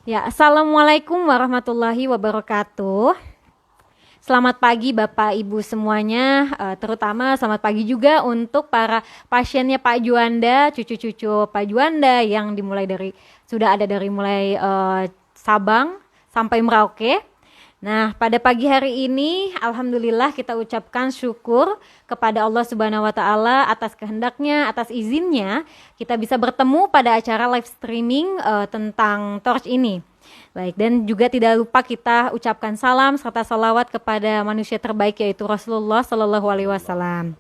Ya, Assalamualaikum warahmatullahi wabarakatuh. Selamat pagi Bapak Ibu semuanya, terutama selamat pagi juga untuk para pasiennya Pak Juanda, cucu-cucu Pak Juanda yang sudah ada dari mulai Sabang sampai Merauke. Nah, pada pagi hari ini alhamdulillah kita ucapkan syukur kepada Allah Subhanahu wa taala atas kehendaknya, atas izinnya kita bisa bertemu pada acara live streaming tentang torch ini. Baik, dan juga tidak lupa kita ucapkan salam serta salawat kepada manusia terbaik yaitu Rasulullah Shallallahu Alaihi Wasallam.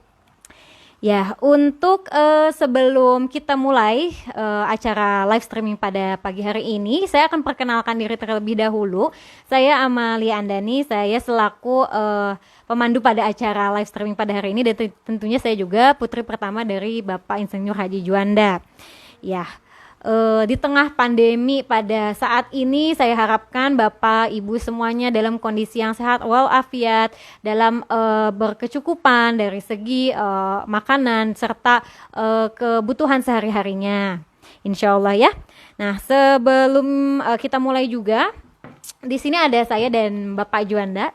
Ya, untuk sebelum kita mulai acara live streaming pada pagi hari ini, saya akan perkenalkan diri terlebih dahulu. Saya Amalia Andani, saya selaku pemandu pada acara live streaming pada hari ini, dan tentunya saya juga putri pertama dari Bapak Insinyur Haji Juanda. Ya, di tengah pandemi pada saat ini saya harapkan Bapak Ibu semuanya dalam kondisi yang sehat walafiat, dalam berkecukupan dari segi makanan serta kebutuhan sehari-harinya. Insya Allah ya. Nah, sebelum kita mulai juga, di sini ada saya dan Bapak Juanda.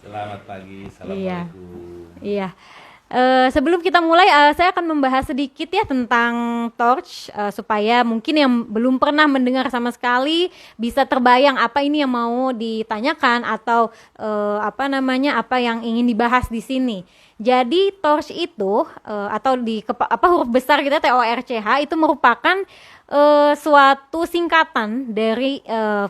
Selamat pagi, Iya, assalamualaikum. iya. Sebelum kita mulai, saya akan membahas sedikit ya tentang torch, supaya mungkin yang belum pernah mendengar sama sekali bisa terbayang apa ini yang mau ditanyakan atau apa yang ingin dibahas di sini. Jadi torch itu atau huruf besar kita TORCH itu merupakan suatu singkatan dari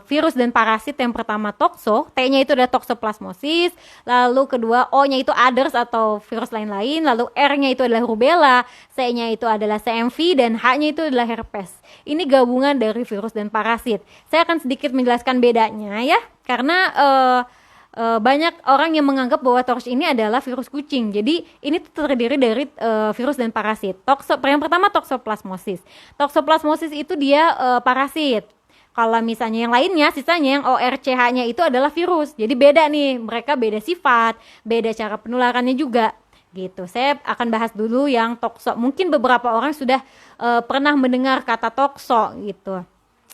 virus dan parasit. Yang pertama toxo, T-nya itu adalah toxoplasmosis, lalu kedua O-nya itu others atau virus lain-lain, lalu R-nya itu adalah rubella, C-nya itu adalah CMV, dan H-nya itu adalah herpes. Ini gabungan dari virus dan parasit. Saya akan sedikit menjelaskan bedanya ya, karena banyak orang yang menganggap bahwa torch ini adalah virus kucing. Jadi ini terdiri dari virus dan parasit. Yang pertama toxoplasmosis. Toxoplasmosis itu dia parasit. Kalau misalnya yang lainnya, sisanya yang ORCH-nya itu adalah virus. Jadi beda nih, mereka beda sifat, beda cara penularannya juga. Gitu. Saya akan bahas dulu yang toxo. Mungkin beberapa orang sudah pernah mendengar kata toxo gitu.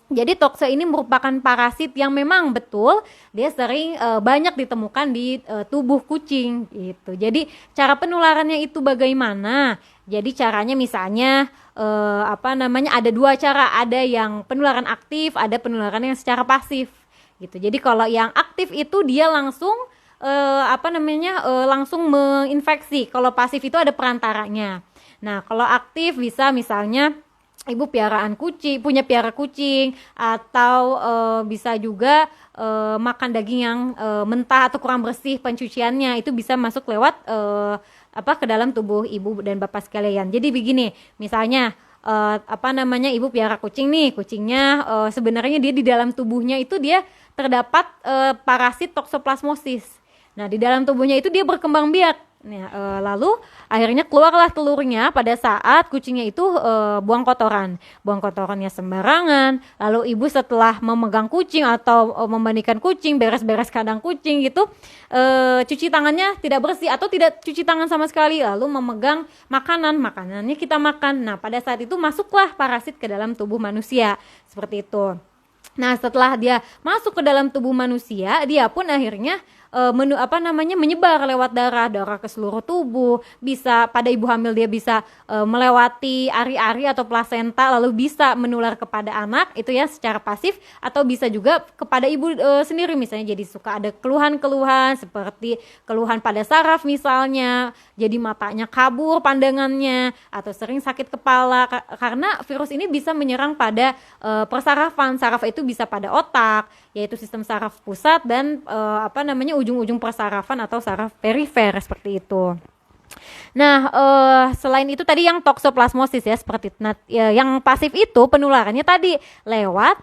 Jadi toxo ini merupakan parasit yang memang betul dia sering banyak ditemukan di tubuh kucing gitu. Jadi cara penularannya itu bagaimana? Jadi caranya misalnya ada dua cara, ada yang penularan aktif, ada penularan yang secara pasif gitu. Jadi kalau yang aktif itu dia langsung langsung menginfeksi. Kalau pasif itu ada perantaranya. Nah, kalau aktif bisa misalnya ibu punya piara kucing, atau bisa juga makan daging yang mentah atau kurang bersih pencuciannya, itu bisa masuk lewat ke dalam tubuh ibu dan bapak sekalian. Jadi begini, misalnya ibu piara kucing nih, kucingnya sebenarnya dia di dalam tubuhnya itu dia terdapat parasit toxoplasmosis. Nah, di dalam tubuhnya itu dia berkembang biak. Nah, lalu akhirnya keluarlah telurnya pada saat kucingnya itu buang kotorannya sembarangan. Lalu ibu setelah memegang kucing atau memandikan kucing, beres-beres kandang kucing gitu, cuci tangannya tidak bersih atau tidak cuci tangan sama sekali, lalu memegang makanannya kita makan. Nah, pada saat itu masuklah parasit ke dalam tubuh manusia seperti itu. Nah, setelah dia masuk ke dalam tubuh manusia, dia pun akhirnya menyebar lewat darah ke seluruh tubuh. Bisa pada ibu hamil dia bisa melewati ari-ari atau plasenta lalu bisa menular kepada anak, itu ya secara pasif, atau bisa juga kepada ibu sendiri, misalnya jadi suka ada keluhan-keluhan seperti keluhan pada saraf misalnya, jadi matanya kabur pandangannya atau sering sakit kepala karena virus ini bisa menyerang pada persarafan. Saraf itu bisa pada otak, yaitu sistem saraf pusat, dan ujung-ujung persarafan atau saraf perifer seperti itu. Nah, selain itu tadi yang toxoplasmosis ya seperti itu. Nah, yang pasif itu penularannya tadi lewat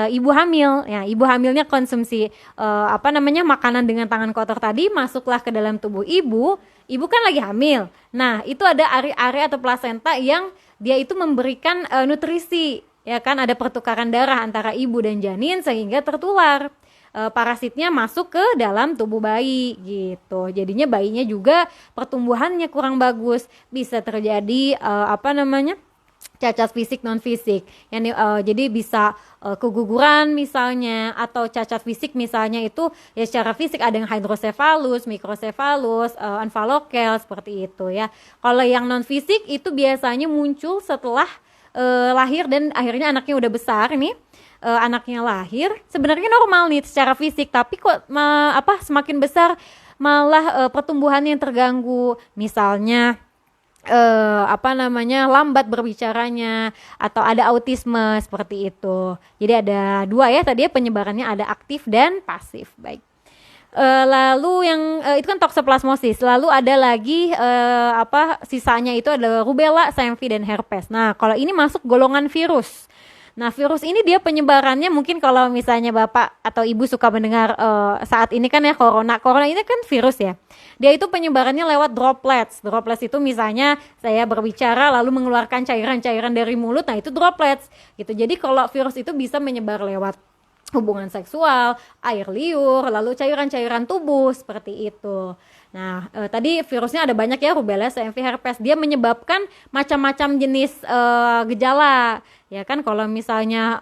ibu hamil. Ya, ibu hamilnya konsumsi makanan dengan tangan kotor tadi, masuklah ke dalam tubuh ibu. Ibu kan lagi hamil. Nah, itu ada ari-ari atau plasenta yang dia itu memberikan nutrisi. Ya kan, ada pertukaran darah antara ibu dan janin sehingga tertular parasitnya masuk ke dalam tubuh bayi gitu. Jadinya bayinya juga pertumbuhannya kurang bagus, bisa terjadi cacat fisik non fisik. Jadi bisa keguguran misalnya, atau cacat fisik misalnya itu ya secara fisik ada yang hydrocephalus, microcephalus, anfalokel seperti itu ya. Kalau yang non fisik itu biasanya muncul setelah lahir dan akhirnya anaknya udah besar nih. Anaknya lahir sebenarnya normal nih secara fisik, tapi kok semakin besar malah pertumbuhannya yang terganggu, misalnya lambat berbicaranya atau ada autisme seperti itu. Jadi ada dua ya tadi ya penyebarannya, ada aktif dan pasif. Baik. Lalu yang itu kan toksoplasmosis. Lalu ada lagi sisanya itu ada rubella, CMV dan herpes. Nah, kalau ini masuk golongan virus. Nah, virus ini dia penyebarannya mungkin kalau misalnya Bapak atau Ibu suka mendengar saat ini kan ya corona ini kan virus ya. Dia itu penyebarannya lewat droplets. Droplets itu misalnya saya berbicara lalu mengeluarkan cairan-cairan dari mulut, nah itu droplets gitu. Jadi kalau virus itu bisa menyebar lewat hubungan seksual, air liur, lalu cairan-cairan tubuh seperti itu. Nah, tadi virusnya ada banyak ya, rubella, CMV, herpes. Dia menyebabkan macam-macam jenis gejala. Ya kan, kalau misalnya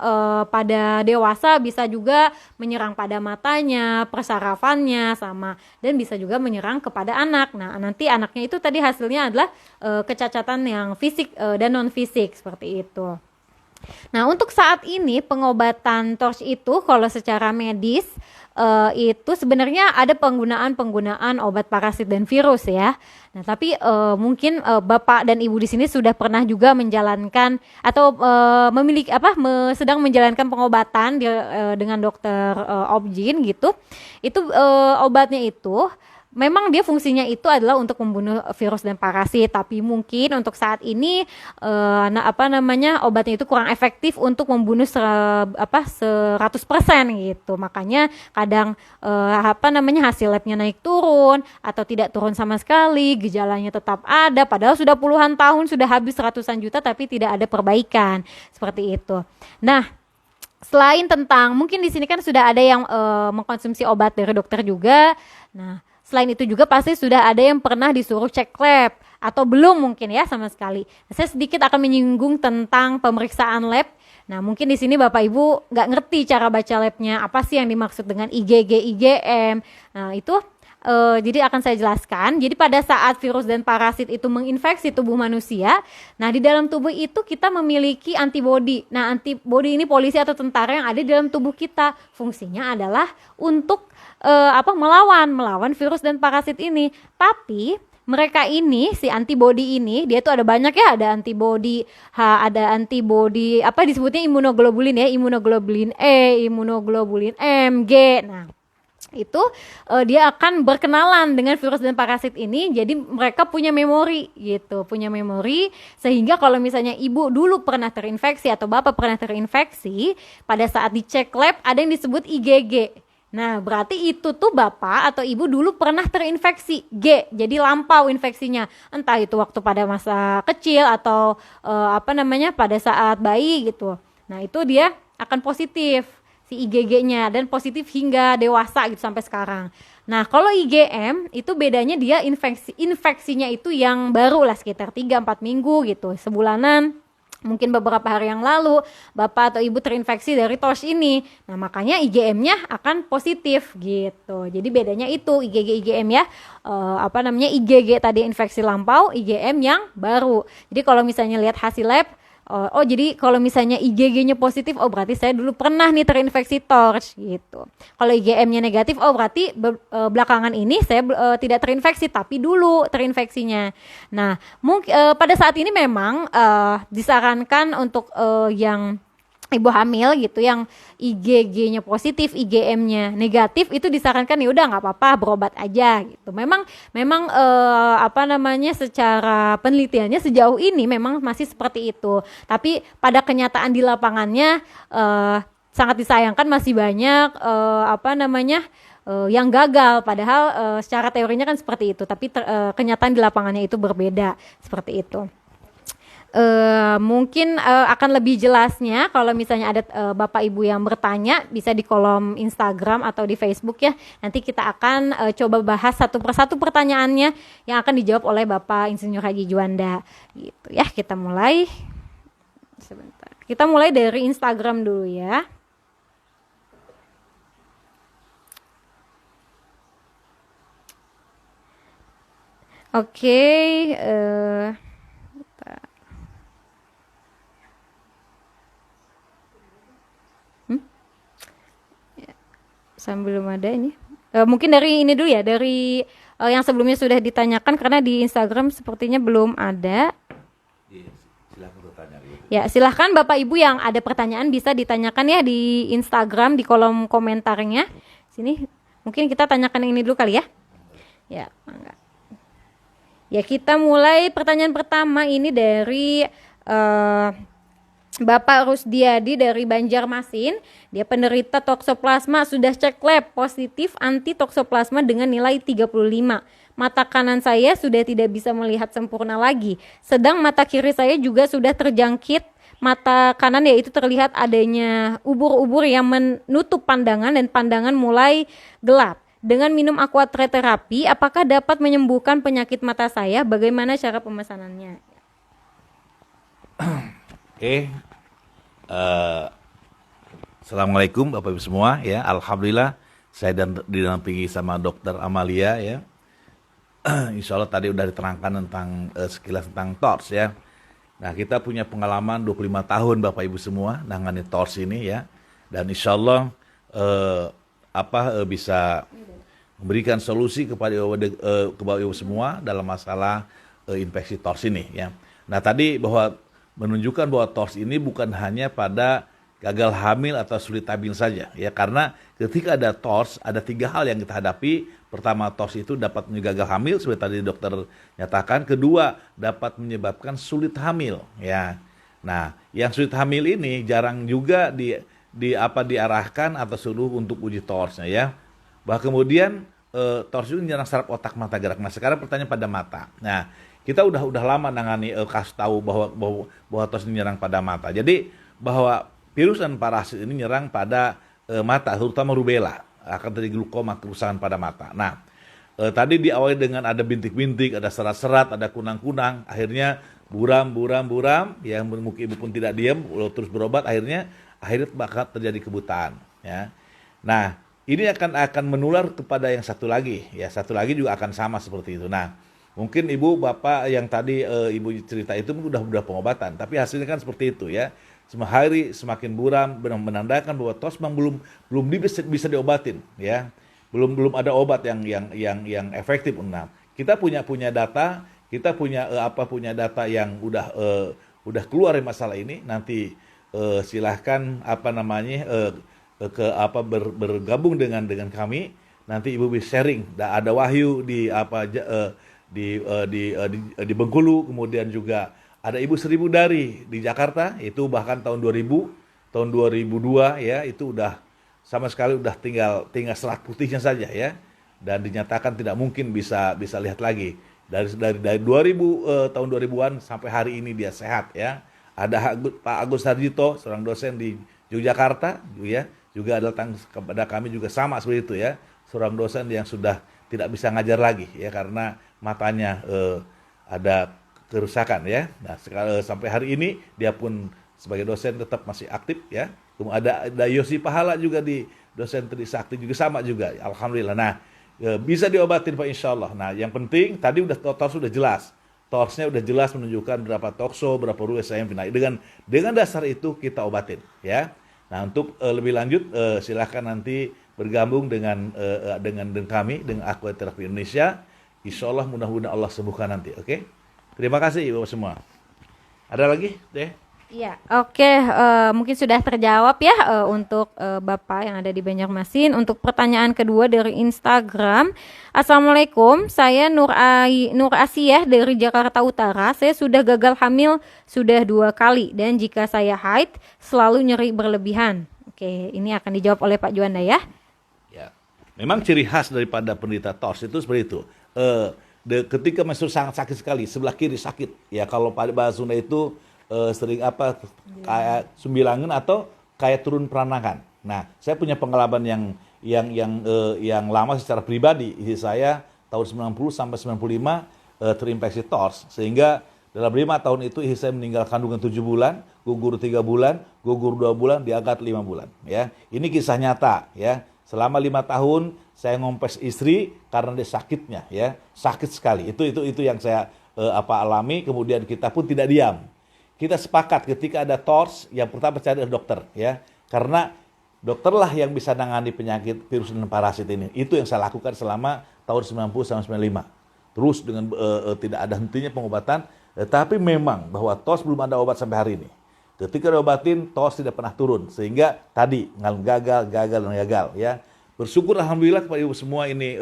pada dewasa bisa juga menyerang pada matanya, persarafannya sama, dan bisa juga menyerang kepada anak. Nah, nanti anaknya itu tadi hasilnya adalah kecacatan yang fisik dan non fisik seperti itu. Nah, untuk saat ini pengobatan TORCH itu kalau secara medis itu sebenarnya ada penggunaan obat parasit dan virus ya. Nah, tapi mungkin Bapak dan Ibu di sini sudah pernah juga menjalankan atau sedang menjalankan pengobatan dengan dokter Objin gitu. Itu obatnya itu memang dia fungsinya itu adalah untuk membunuh virus dan parasit, tapi mungkin untuk saat ini obatnya itu kurang efektif untuk membunuh 100% gitu. Makanya kadang hasil labnya naik turun atau tidak turun sama sekali, gejalanya tetap ada padahal sudah puluhan tahun, sudah habis ratusan juta tapi tidak ada perbaikan. Seperti itu. Nah, selain tentang mungkin di sini kan sudah ada yang mengkonsumsi obat dari dokter juga. Nah, selain itu juga pasti sudah ada yang pernah disuruh cek lab atau belum mungkin ya sama sekali. Saya sedikit akan menyinggung tentang pemeriksaan lab. Nah, mungkin di sini Bapak Ibu nggak ngerti cara baca labnya, apa sih yang dimaksud dengan IgG, IgM. Nah, itu jadi akan saya jelaskan. Jadi pada saat virus dan parasit itu menginfeksi tubuh manusia, nah di dalam tubuh itu kita memiliki antibodi. Nah, antibodi ini polisi atau tentara yang ada di dalam tubuh kita. Fungsinya adalah untuk melawan virus dan parasit ini. Tapi mereka ini, si antibodi ini, dia tuh ada banyak ya, ada antibodi disebutnya imunoglobulin ya, imunoglobulin E, imunoglobulin M, G. Nah, itu dia akan berkenalan dengan virus dan parasit ini, jadi mereka punya memori sehingga kalau misalnya ibu dulu pernah terinfeksi atau bapak pernah terinfeksi, pada saat dicek lab ada yang disebut IgG. Nah, berarti itu tuh bapak atau ibu dulu pernah terinfeksi G, jadi lampau infeksinya, entah itu waktu pada masa kecil atau pada saat bayi gitu. Nah, itu dia akan positif si IgG-nya dan positif hingga dewasa gitu sampai sekarang. Nah, kalau IgM itu bedanya dia infeksinya itu yang baru lah sekitar 3-4 minggu gitu, sebulanan. Mungkin beberapa hari yang lalu bapak atau ibu terinfeksi dari TORCH ini. Nah, makanya IgM-nya akan positif gitu. Jadi bedanya itu IgG IgM ya. IgG tadi infeksi lampau, IgM yang baru. Jadi kalau misalnya lihat hasil lab, jadi kalau misalnya IgG-nya positif, berarti saya dulu pernah nih terinfeksi TORCH gitu. Kalau IgM-nya negatif, berarti belakangan ini saya tidak terinfeksi, tapi dulu terinfeksinya. Nah, mungkin pada saat ini memang disarankan untuk yang ibu hamil gitu yang IgG-nya positif, IgM-nya negatif, itu disarankan ya udah nggak apa-apa, berobat aja gitu. Memang secara penelitiannya sejauh ini memang masih seperti itu. Tapi pada kenyataan di lapangannya sangat disayangkan masih banyak yang gagal. Padahal secara teorinya kan seperti itu, tapi kenyataan di lapangannya itu berbeda seperti itu. Mungkin akan lebih jelasnya kalau misalnya ada Bapak Ibu yang bertanya, bisa di kolom Instagram atau di Facebook ya. Nanti kita akan coba bahas satu persatu pertanyaannya yang akan dijawab oleh Bapak Insinyur Haji Juanda gitu ya. Kita mulai. sebentar. Kita mulai dari Instagram dulu ya. Oke, bentar. Ya, sambil belum ada ini. Mungkin dari ini dulu ya, dari yang sebelumnya sudah ditanyakan karena di Instagram sepertinya belum ada. Iya, silahkan bertanya. Ya, silahkan Bapak Ibu yang ada pertanyaan bisa ditanyakan ya di Instagram di kolom komentarnya. Sini, mungkin kita tanyakan yang ini dulu kali ya. Ya, enggak. Ya, kita mulai pertanyaan pertama ini dari Bapak Rusdiadi dari Banjarmasin. Dia penderita toksoplasma, sudah cek lab positif anti toksoplasma dengan nilai 35. Mata kanan saya sudah tidak bisa melihat sempurna lagi. Sedang mata kiri saya juga sudah terjangkit. Mata kanan yaitu terlihat adanya ubur-ubur yang menutup pandangan dan pandangan mulai gelap. Dengan minum aquatre terapi, apakah dapat menyembuhkan penyakit mata saya? Bagaimana cara pemesanannya? Oke. Assalamualaikum Bapak Ibu semua ya. Alhamdulillah saya didampingi sama Dokter Amalia ya. Insya Allah tadi udah diterangkan tentang sekilas tentang TORS ya. Nah, kita punya pengalaman 25 tahun Bapak Ibu semua nangani TORS ini ya. Dan insya Allah bisa memberikan solusi kepada ibu semua dalam masalah infeksi TORS ini ya. Nah, tadi bahwa menunjukkan bahwa TORS ini bukan hanya pada gagal hamil atau sulit hamil saja ya, karena ketika ada TORS ada 3 hal yang kita hadapi. Pertama, TORS itu dapat menyebabkan gagal hamil seperti tadi dokter nyatakan. Kedua, dapat menyebabkan sulit hamil ya. Nah, yang sulit hamil ini jarang juga diarahkan atau suruh untuk uji TORS-nya ya. Kemudian TORS itu menyerang saraf otak mata gerak. Nah, sekarang pertanyaan pada mata. Nah, kita udah lama nangani kasus tahu bahwa TORS ini menyerang pada mata. Jadi bahwa virus dan parasit ini menyerang pada mata, terutama rubella, akan terjadi glukoma, kerusakan pada mata. Nah, tadi diawali dengan ada bintik-bintik, ada serat-serat, ada kunang-kunang, akhirnya buram, yang mungkin ibu pun tidak diam, terus berobat, akhirnya bakal terjadi kebutaan. Ya. Nah, ini akan menular kepada yang satu lagi, ya satu lagi juga akan sama seperti itu. Nah, mungkin ibu bapak yang tadi ibu cerita itu udah pengobatan, tapi hasilnya kan seperti itu ya. Hari semakin buram, menandakan bahwa TORS belum bisa diobatin, ya. Belum ada obat yang efektif. Nah, kita punya data, kita punya data yang udah keluar dari masalah ini. Nanti silahkan bergabung dengan kami. Nanti ibu bisa sharing. Ada Wahyu di Bengkulu, kemudian juga ada Ibu Seribu Dari di Jakarta, itu bahkan tahun 2002 ya, itu udah sama sekali udah tinggal serat putihnya saja ya, dan dinyatakan tidak mungkin bisa lihat lagi. Dari 2000 tahun 2000-an sampai hari ini dia sehat ya. Ada Pak Agus Harjito, seorang dosen di Yogyakarta ya, juga datang kepada kami juga sama seperti itu ya, seorang dosen yang sudah tidak bisa ngajar lagi ya karena matanya ada kerusakan ya. Nah, sampai hari ini dia pun sebagai dosen tetap masih aktif ya. Kemudian ada Yosi Pahala juga di dosen Trisakti juga sama juga. Alhamdulillah. Nah, bisa diobatin Pak insyaallah. Nah, yang penting tadi TORS sudah jelas. TORS-nya udah jelas menunjukkan berapa tokso, berapa ruwes yang final. Dengan dasar itu kita obatin ya. Nah, untuk lebih lanjut silahkan nanti bergabung dengan kami dengan Aqua Terapi Indonesia. Insyaallah mudah-mudahan Allah sembuhkan nanti. Oke? Terima kasih Ibu semua. Ada lagi, Teh? Iya, oke. Mungkin sudah terjawab ya untuk Bapak yang ada di Banjarmasin. Untuk pertanyaan kedua dari Instagram. Assalamualaikum, saya Nur Asiyah dari Jakarta Utara. Saya sudah gagal hamil sudah 2 kali. Dan jika saya haid, selalu nyeri berlebihan. Oke, ini akan dijawab oleh Pak Juanda ya. Ya, memang ciri khas daripada penderita TORS itu seperti itu. Ketika menstruasi sangat sakit sekali, sebelah kiri sakit. Ya kalau pada bahasa Sunda itu sering kayak sumbilangan atau kayak turun peranakan. Nah, saya punya pengalaman yang lama secara pribadi. Saya tahun 90 sampai 95 terinfeksi TORS, sehingga Dalam 5 tahun itu istri saya meninggal kandungan 7 bulan, gugur 3 bulan, gugur 2 bulan, diangkat 5 bulan. Ya, ini kisah nyata. Ya, selama 5 tahun saya ngompes istri karena dia sakitnya. Ya, sakit sekali. Itu yang saya alami. Kemudian kita pun tidak diam. Kita sepakat ketika ada TORS, yang pertama cari dokter. Ya, karena dokterlah yang bisa menangani penyakit virus dan parasit ini. Itu yang saya lakukan selama tahun 90 sampai 95. Terus dengan tidak ada hentinya pengobatan. Tapi memang bahwa TOS belum ada obat sampai hari ini. Ketika diobatin, TOS tidak pernah turun. Sehingga tadi gagal dan gagal. Ya, bersyukur alhamdulillah kepada ibu semua ini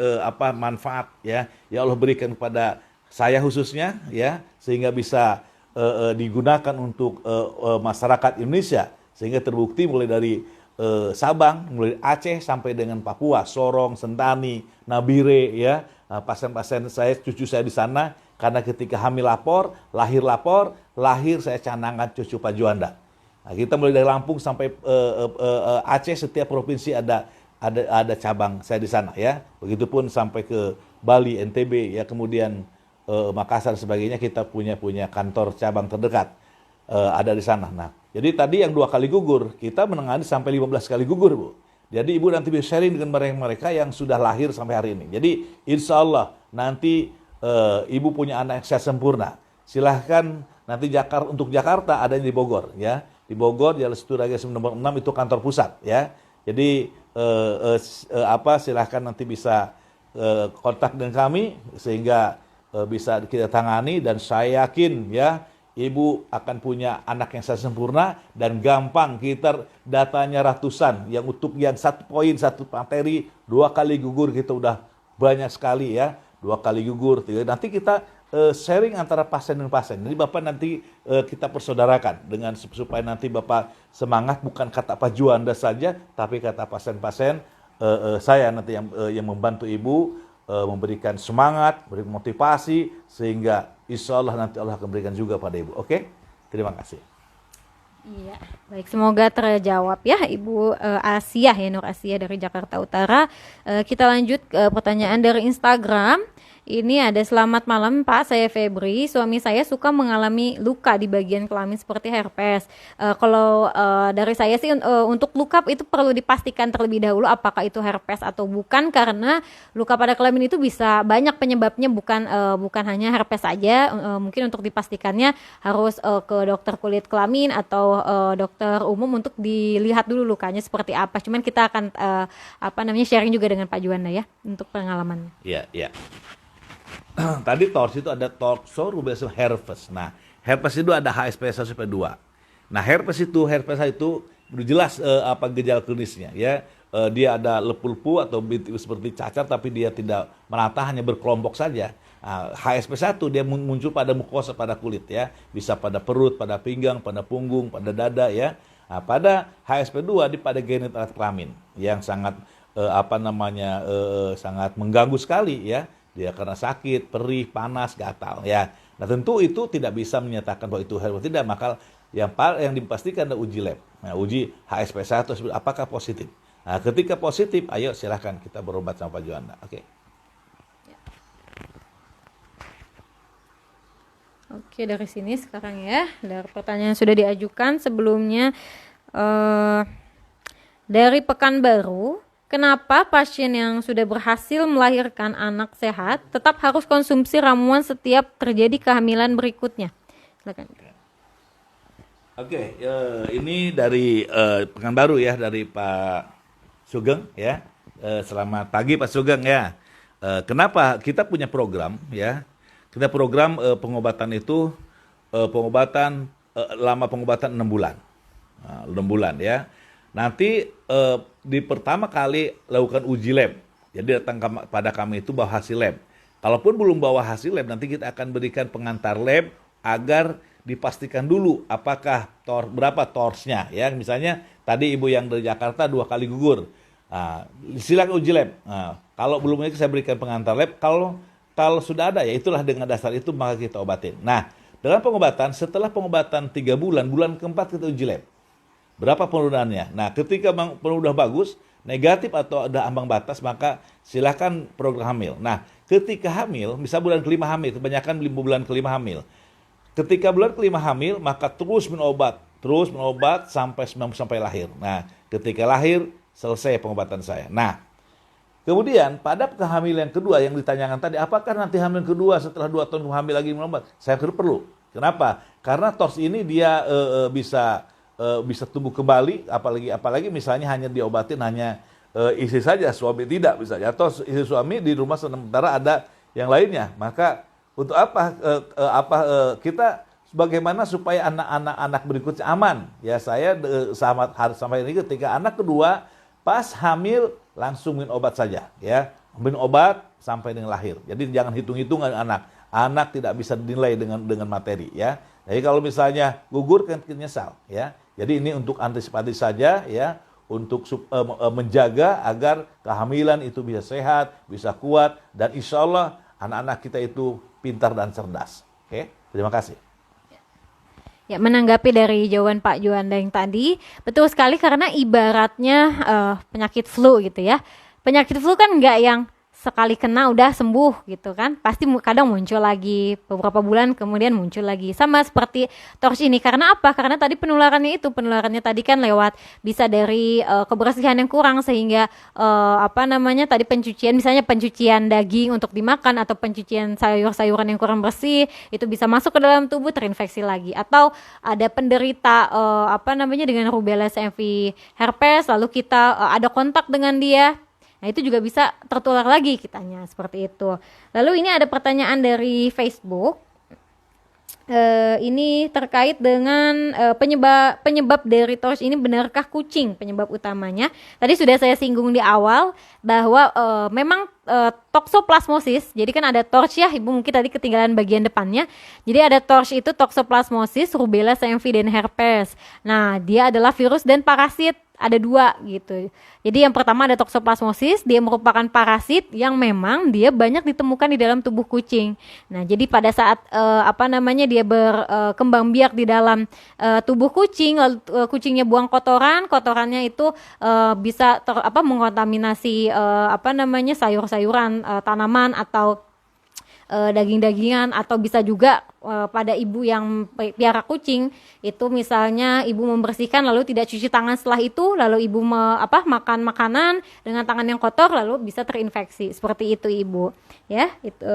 manfaat ya Allah berikan kepada saya khususnya ya, sehingga bisa digunakan untuk masyarakat Indonesia, sehingga terbukti mulai dari Sabang, mulai Aceh sampai dengan Papua, Sorong, Sentani, Nabire ya, pasien-pasien saya, cucu saya di sana. Karena ketika hamil lapor, lahir saya canangan cucu Pak Juanda. Nah, kita mulai dari Lampung sampai Aceh, setiap provinsi ada cabang saya di sana ya. Begitupun sampai ke Bali, NTB ya, kemudian Makassar dan sebagainya, kita punya kantor cabang terdekat ada di sana. Nah, jadi tadi yang 2 kali gugur, kita menangani sampai 15 kali gugur, Bu. Jadi ibu nanti bisa sharing dengan mereka yang sudah lahir sampai hari ini. Jadi insya Allah nanti ibu punya anak yang sehat sempurna. Silahkan nanti untuk Jakarta adanya di Bogor ya. Di Bogor Jalan Seturaga nomor 6 itu kantor pusat ya. Jadi silahkan nanti bisa kontak dengan kami sehingga bisa kita tangani, dan saya yakin ya ibu akan punya anak yang sehat sempurna dan gampang. Kita datanya ratusan, yang untuk yang 1 poin 1 materi 2 kali gugur kita udah banyak sekali ya. 2 kali gugur, 3. Nanti kita sharing antara pasien dan pasien. Jadi Bapak nanti kita persaudarakan dengan supaya nanti Bapak semangat, bukan kata Pak Juanda saja, tapi kata pasien-pasien saya nanti yang membantu Ibu memberikan semangat, memberikan motivasi, sehingga insya Allah nanti Allah akan berikan juga pada Ibu. Oke? Terima kasih. Iya, baik, semoga terjawab ya Ibu Asia ya, Nur Asia dari Jakarta Utara. Kita lanjut ke pertanyaan dari Instagram. Ini ada, selamat malam Pak, saya Febri. Suami saya suka mengalami luka di bagian kelamin seperti herpes. Kalau dari saya sih untuk luka itu perlu dipastikan terlebih dahulu apakah itu herpes atau bukan, karena luka pada kelamin itu bisa banyak penyebabnya, bukan hanya herpes saja. Mungkin untuk dipastikannya harus ke dokter kulit kelamin atau dokter umum untuk dilihat dulu lukanya seperti apa. Cuman kita akan sharing juga dengan Pak Juanda ya untuk pengalaman. Iya, iya. Tadi TORS itu ada torsor rubella herpes. Nah, herpes itu ada HSP 1/2. Nah, herpes itu udah jelas gejala klinisnya ya. Dia ada lepu-lepu atau seperti cacar, tapi dia tidak merata, hanya berkelompok saja. Nah, HSP1 dia muncul pada mukosa, pada kulit ya. Bisa pada perut, pada pinggang, pada punggung, pada dada ya. Nah, pada HSP2 pada genital kelamin yang sangat sangat mengganggu sekali ya. Dia karena sakit, perih, panas, gatal ya. Nah, tentu itu tidak bisa menyatakan bahwa itu herpes, tidak. Maka yang dipastikan adalah uji lab. Nah, uji HSP1 apakah positif. Nah, ketika positif, ayo silahkan kita berobat sama Pak Juanda. Oke. Oke, dari sini sekarang ya, dari pertanyaan yang sudah diajukan sebelumnya dari Pekanbaru. Kenapa pasien yang sudah berhasil melahirkan anak sehat tetap harus konsumsi ramuan setiap terjadi kehamilan berikutnya? Silakan. Oke, ini dari Pekanbaru ya, dari Pak Sugeng ya. Selamat pagi Pak Sugeng ya. Kenapa kita punya program ya? Kita program pengobatan itu lama pengobatan 6 bulan. 6 bulan ya. Nanti di pertama kali lakukan uji lab. Jadi datang pada kami itu bawa hasil lab. Kalaupun belum bawa hasil lab, nanti kita akan berikan pengantar lab agar dipastikan dulu apakah berapa torsnya ya. Misalnya tadi ibu yang dari Jakarta 2 kali gugur. Silakan uji lab. Kalau belum itu saya berikan pengantar lab. Kalau sudah ada ya itulah, dengan dasar itu maka kita obatin. Nah, dalam pengobatan, setelah pengobatan 3 bulan, bulan keempat kita uji lab. Berapa penurunaannya? Nah, ketika udah bagus, negatif atau ada ambang batas, maka silakan program hamil. Nah, ketika hamil, bisa bulan kelima hamil, kebanyakan bulan kelima hamil. ketika bulan kelima hamil, maka terus minum obat sampai lahir. Nah, ketika lahir selesai pengobatan saya. Nah, kemudian pada kehamilan kedua yang ditanyakan tadi, apakah nanti hamil kedua setelah 2 tahun hamil lagi minum obat? Saya kira perlu. Kenapa? Karena TORS ini dia bisa tumbuh kembali, apalagi misalnya hanya diobatin hanya istri saja, suami tidak misalnya, atau istri suami di rumah sementara ada yang lainnya. Maka untuk kita bagaimana supaya anak berikutnya aman? Ya saya sampai ini ketika anak kedua pas hamil langsung minum obat saja, ya minum obat sampai dengan lahir. Jadi jangan hitung-hitungan anak tidak bisa dinilai dengan materi, ya. Jadi kalau misalnya gugur kan nyesal, ya. Jadi ini untuk antisipasi saja, ya, untuk menjaga agar kehamilan itu bisa sehat, bisa kuat, dan insya Allah anak-anak kita itu pintar dan cerdas. Oke, terima kasih. Ya, menanggapi dari jawaban Pak Juanda yang tadi, betul sekali karena ibaratnya penyakit flu gitu ya. Penyakit flu kan nggak yang sekali kena udah sembuh gitu kan. Pasti kadang muncul lagi, beberapa bulan kemudian muncul lagi. Sama seperti TORS ini. Karena apa? Karena tadi penularannya tadi kan lewat bisa dari kebersihan yang kurang sehingga tadi misalnya pencucian daging untuk dimakan atau pencucian sayur-sayuran yang kurang bersih itu bisa masuk ke dalam tubuh, terinfeksi lagi. Atau ada penderita dengan rubella CMV herpes lalu kita ada kontak dengan dia. Nah, itu juga bisa tertular lagi kitanya, seperti itu. Lalu ini ada pertanyaan dari Facebook. Ini terkait dengan penyebab dari TORS ini, benarkah kucing penyebab utamanya? Tadi sudah saya singgung di awal bahwa memang toksoplasmosis. Jadi kan ada TORS ya, Ibu mungkin tadi ketinggalan bagian depannya. Jadi ada TORS itu toksoplasmosis, rubella, CMV, dan herpes. Nah, dia adalah virus dan parasit. Ada 2 gitu. Jadi yang pertama ada toksoplasmosis, dia merupakan parasit yang memang dia banyak ditemukan di dalam tubuh kucing. Nah, jadi pada saat dia berkembang biak di dalam tubuh kucing, lalu kucingnya buang kotorannya itu bisa mengontaminasi sayur-sayuran, tanaman atau daging-dagingan, atau bisa juga pada ibu yang piara kucing itu misalnya ibu membersihkan lalu tidak cuci tangan setelah itu, lalu ibu makan makanan dengan tangan yang kotor lalu bisa terinfeksi, seperti itu Ibu ya. Itu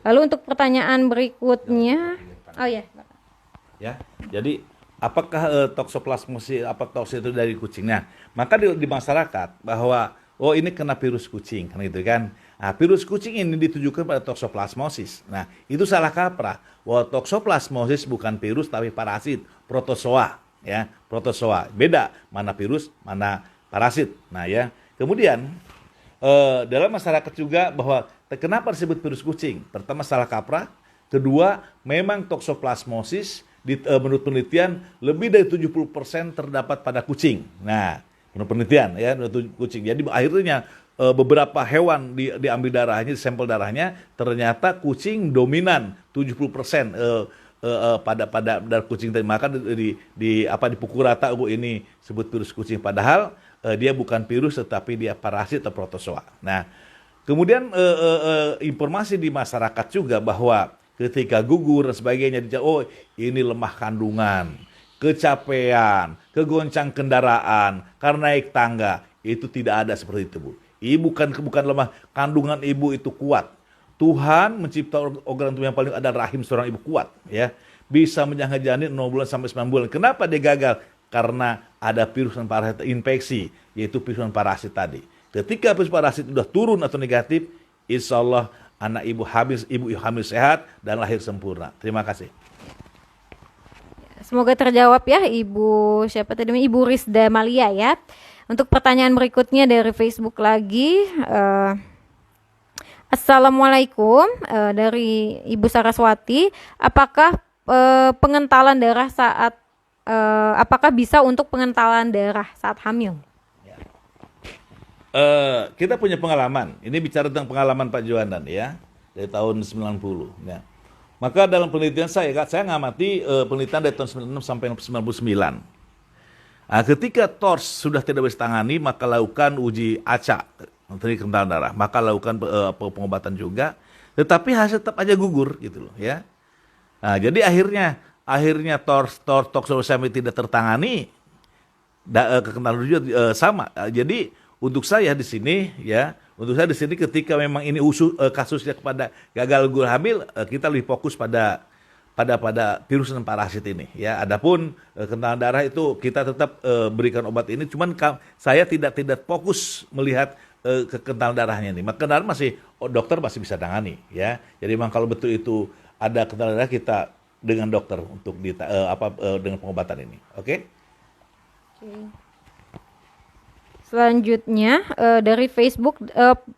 lalu untuk pertanyaan berikutnya, jadi apakah toksoplasmosis TORS itu dari kucing? Nah, maka di masyarakat bahwa ini kena virus kucing kan gitu kan. Nah, virus kucing ini ditujukan pada toksoplasmosis. Nah, itu salah kaprah. Bahwa toksoplasmosis bukan virus tapi parasit, protozoa, ya, protozoa. Beda mana virus, mana parasit. Nah, ya. Kemudian dalam masyarakat juga bahwa kenapa disebut virus kucing? Pertama salah kaprah, kedua memang toksoplasmosis menurut penelitian lebih dari 70% terdapat pada kucing. Nah, menurut penelitian ya, menurut kucing. Jadi akhirnya beberapa hewan diambil darahnya, sampel darahnya, ternyata kucing dominan 70% pada darah kucing tadi. Maka dipukul rata ini sebut virus kucing, padahal dia bukan virus tetapi dia parasit atau protozoa. Nah, kemudian informasi di masyarakat juga bahwa ketika gugur dan sebagainya, ini lemah kandungan, kecapean, kegoncang kendaraan karena naik tangga, itu tidak ada seperti itu, Bu. Ibu bukan lemah, kandungan ibu itu kuat. Tuhan mencipta organ tubuh yang paling ada rahim seorang ibu kuat, ya. Bisa menjaga janin 0 bulan sampai 9 bulan. Kenapa dia gagal? Karena ada virus dan parasit infeksi, yaitu virus dan parasit tadi. Ketika virus parasit sudah turun atau negatif, insya Allah anak ibu hamil sehat dan lahir sempurna. Terima kasih. Semoga terjawab ya Ibu, siapa tadi, Ibu Rizda Malia ya. Untuk pertanyaan berikutnya dari Facebook lagi, Assalamualaikum, dari Ibu Saraswati, apakah pengentalan darah apakah bisa untuk pengentalan darah saat hamil? Kita punya pengalaman, ini bicara tentang pengalaman Pak Juandan ya, dari tahun 90 ya. Maka dalam penelitian saya ngamati penelitian dari tahun 96 sampai 99. Nah, ketika TORS sudah tidak bisa ditangani, maka lakukan uji acak, kentalan darah, maka lakukan pengobatan juga, tetapi hasil tetap aja gugur gitu loh ya. Nah, jadi akhirnya torsade tidak tertangani, kekentalan juga sama. Jadi untuk saya di sini ketika memang ini kasusnya kepada gagal ginjal hamil, kita lebih fokus pada virus dan parasit ini ya. Adapun kekentalan darah itu kita tetap berikan obat ini, cuman saya tidak fokus melihat kekentalan darahnya ini. Kekentalan dokter masih bisa tangani ya. Jadi memang kalau betul itu ada kekentalan darah, kita dengan dokter untuk dengan pengobatan ini. Oke? Selanjutnya dari Facebook,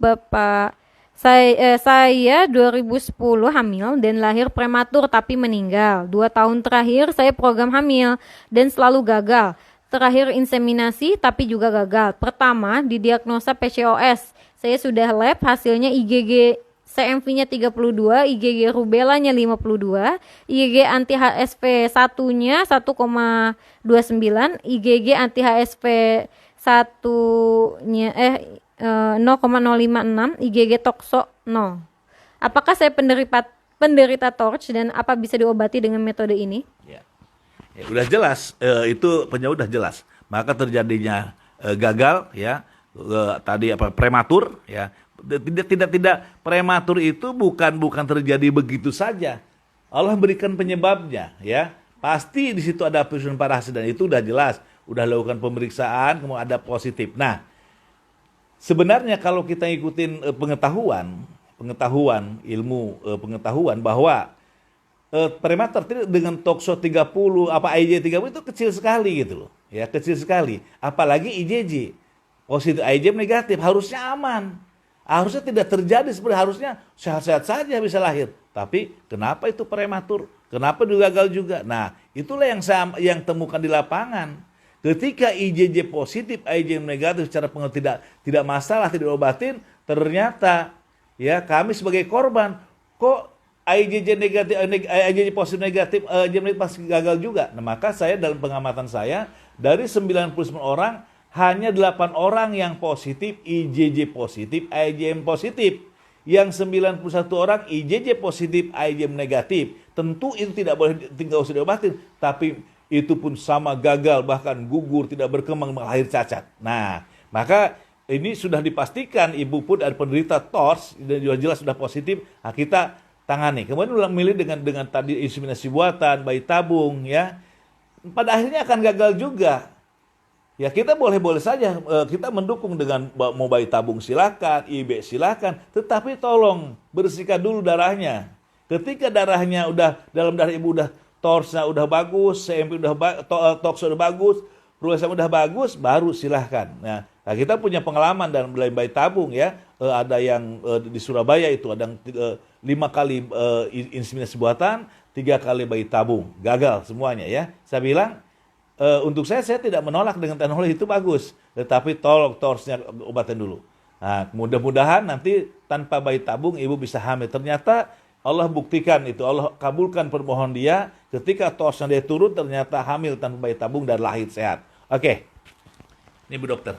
Bapak saya 2010 hamil dan lahir prematur tapi meninggal. 2 tahun terakhir saya program hamil dan selalu gagal. Terakhir inseminasi tapi juga gagal. Pertama didiagnosa PCOS. Saya sudah lab, hasilnya IgG CMV-nya 32, IgG rubelanya 52, IgG anti HSV 1-nya 1,29, IgG anti HSV 1-nya 0,056, IgG tokso 0. Apakah saya penderita TORCH dan apa bisa diobati dengan metode ini? Ya, udah jelas, itu penyebab udah jelas. Maka terjadinya gagal ya, tadi prematur ya. Tidak prematur itu bukan terjadi begitu saja. Allah berikan penyebabnya ya. Pasti di situ ada virus dan parasit, dan itu udah jelas. Udah lakukan pemeriksaan, kemudian ada positif. Nah, sebenarnya kalau kita ikutin pengetahuan ilmu pengetahuan bahwa prematur dengan tokso 30 IgG 30 itu kecil sekali gitu loh. Ya, kecil sekali. Apalagi IgG positif, IgG negatif, harusnya aman. Harusnya tidak terjadi, seperti harusnya sehat-sehat saja bisa lahir. Tapi kenapa itu prematur? Kenapa gagal juga? Nah, itulah yang temukan di lapangan. Ketika IgG positif, IgG negatif secara pengertian tidak masalah, tidak obatin, ternyata ya kami sebagai korban kok IgG negatif, IgG positif negatif, IgG negatif pasti gagal juga. Nah, maka saya dalam pengamatan saya dari 99 orang hanya 8 orang yang positif, IgG positif, IgM positif. Yang 91 orang IgG positif, IgM negatif. Tentu itu tidak usah diobatin. Tapi itu pun sama gagal, bahkan gugur, tidak berkembang, lahir cacat. Nah, maka ini sudah dipastikan ibu pun ada penderita TORCH, dan juga jelas sudah positif, nah kita tangani. Kemudian ulang milih dengan tadi inseminasi buatan, bayi tabung, ya. Pada akhirnya akan gagal juga. Ya kita boleh-boleh saja kita mendukung dengan mau bayi tabung silakan, IB silakan, tetapi tolong bersihkan dulu darahnya. Ketika darahnya dalam darah ibu udah TORCH-nya udah bagus, CMV udah TOX udah bagus, ruasnya udah bagus, baru silahkan. Nah, kita punya pengalaman dalam bayi tabung ya, ada yang di Surabaya itu ada 5 kali inseminasi buatan, 3 kali bayi tabung, gagal semuanya ya. Saya bilang untuk saya tidak menolak dengan teknologi itu bagus, tetapi tolong TORCH-nya obatin dulu. Nah, mudah-mudahan nanti tanpa bayi tabung ibu bisa hamil. Ternyata Allah buktikan itu, Allah kabulkan permohonan dia, ketika TORCH-nya dia turun ternyata hamil tanpa bayi tabung dan lahir sehat. Oke, ini Bu Dokter.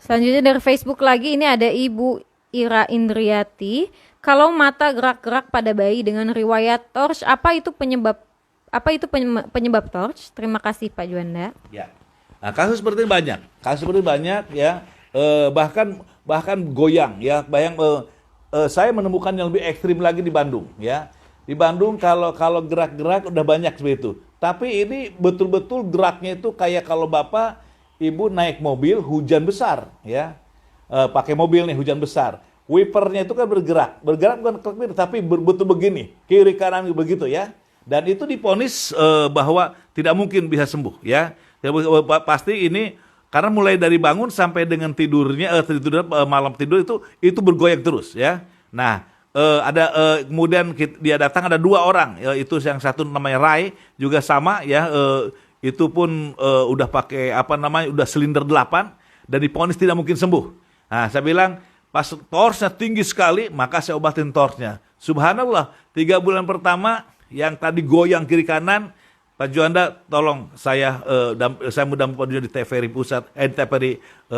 Selanjutnya dari Facebook lagi, ini ada Ibu Ira Indriati. Kalau mata gerak-gerak pada bayi dengan riwayat TORCH, apa itu penyebab TORCH? Terima kasih Pak Juanda. Ya. Nah, kasus seperti banyak ya. Bahkan goyang ya. Saya menemukan yang lebih ekstrim lagi di Bandung ya. Di Bandung kalau gerak-gerak udah banyak seperti itu. Tapi ini betul-betul geraknya itu kayak kalau Bapak Ibu naik mobil hujan besar ya. Pakai mobil nih hujan besar. Wipernya itu kan bergerak bukan klik tapi betul begini, kiri kanan begitu ya. Dan itu diponis bahwa tidak mungkin bisa sembuh ya. Pasti ini karena mulai dari bangun sampai dengan malam tidur itu bergoyang terus ya. Nah, kemudian dia datang ada 2 orang, itu yang satu namanya Rai juga sama ya, itu pun udah pakai udah silinder 8 dan diponis tidak mungkin sembuh. Nah, saya bilang pas TORCH-nya tinggi sekali, maka saya obatin TORCH-nya. Subhanallah, 3 bulan pertama yang tadi goyang kiri kanan, Pak Juanda tolong saya mudah di TVRI Pusat, di TVRI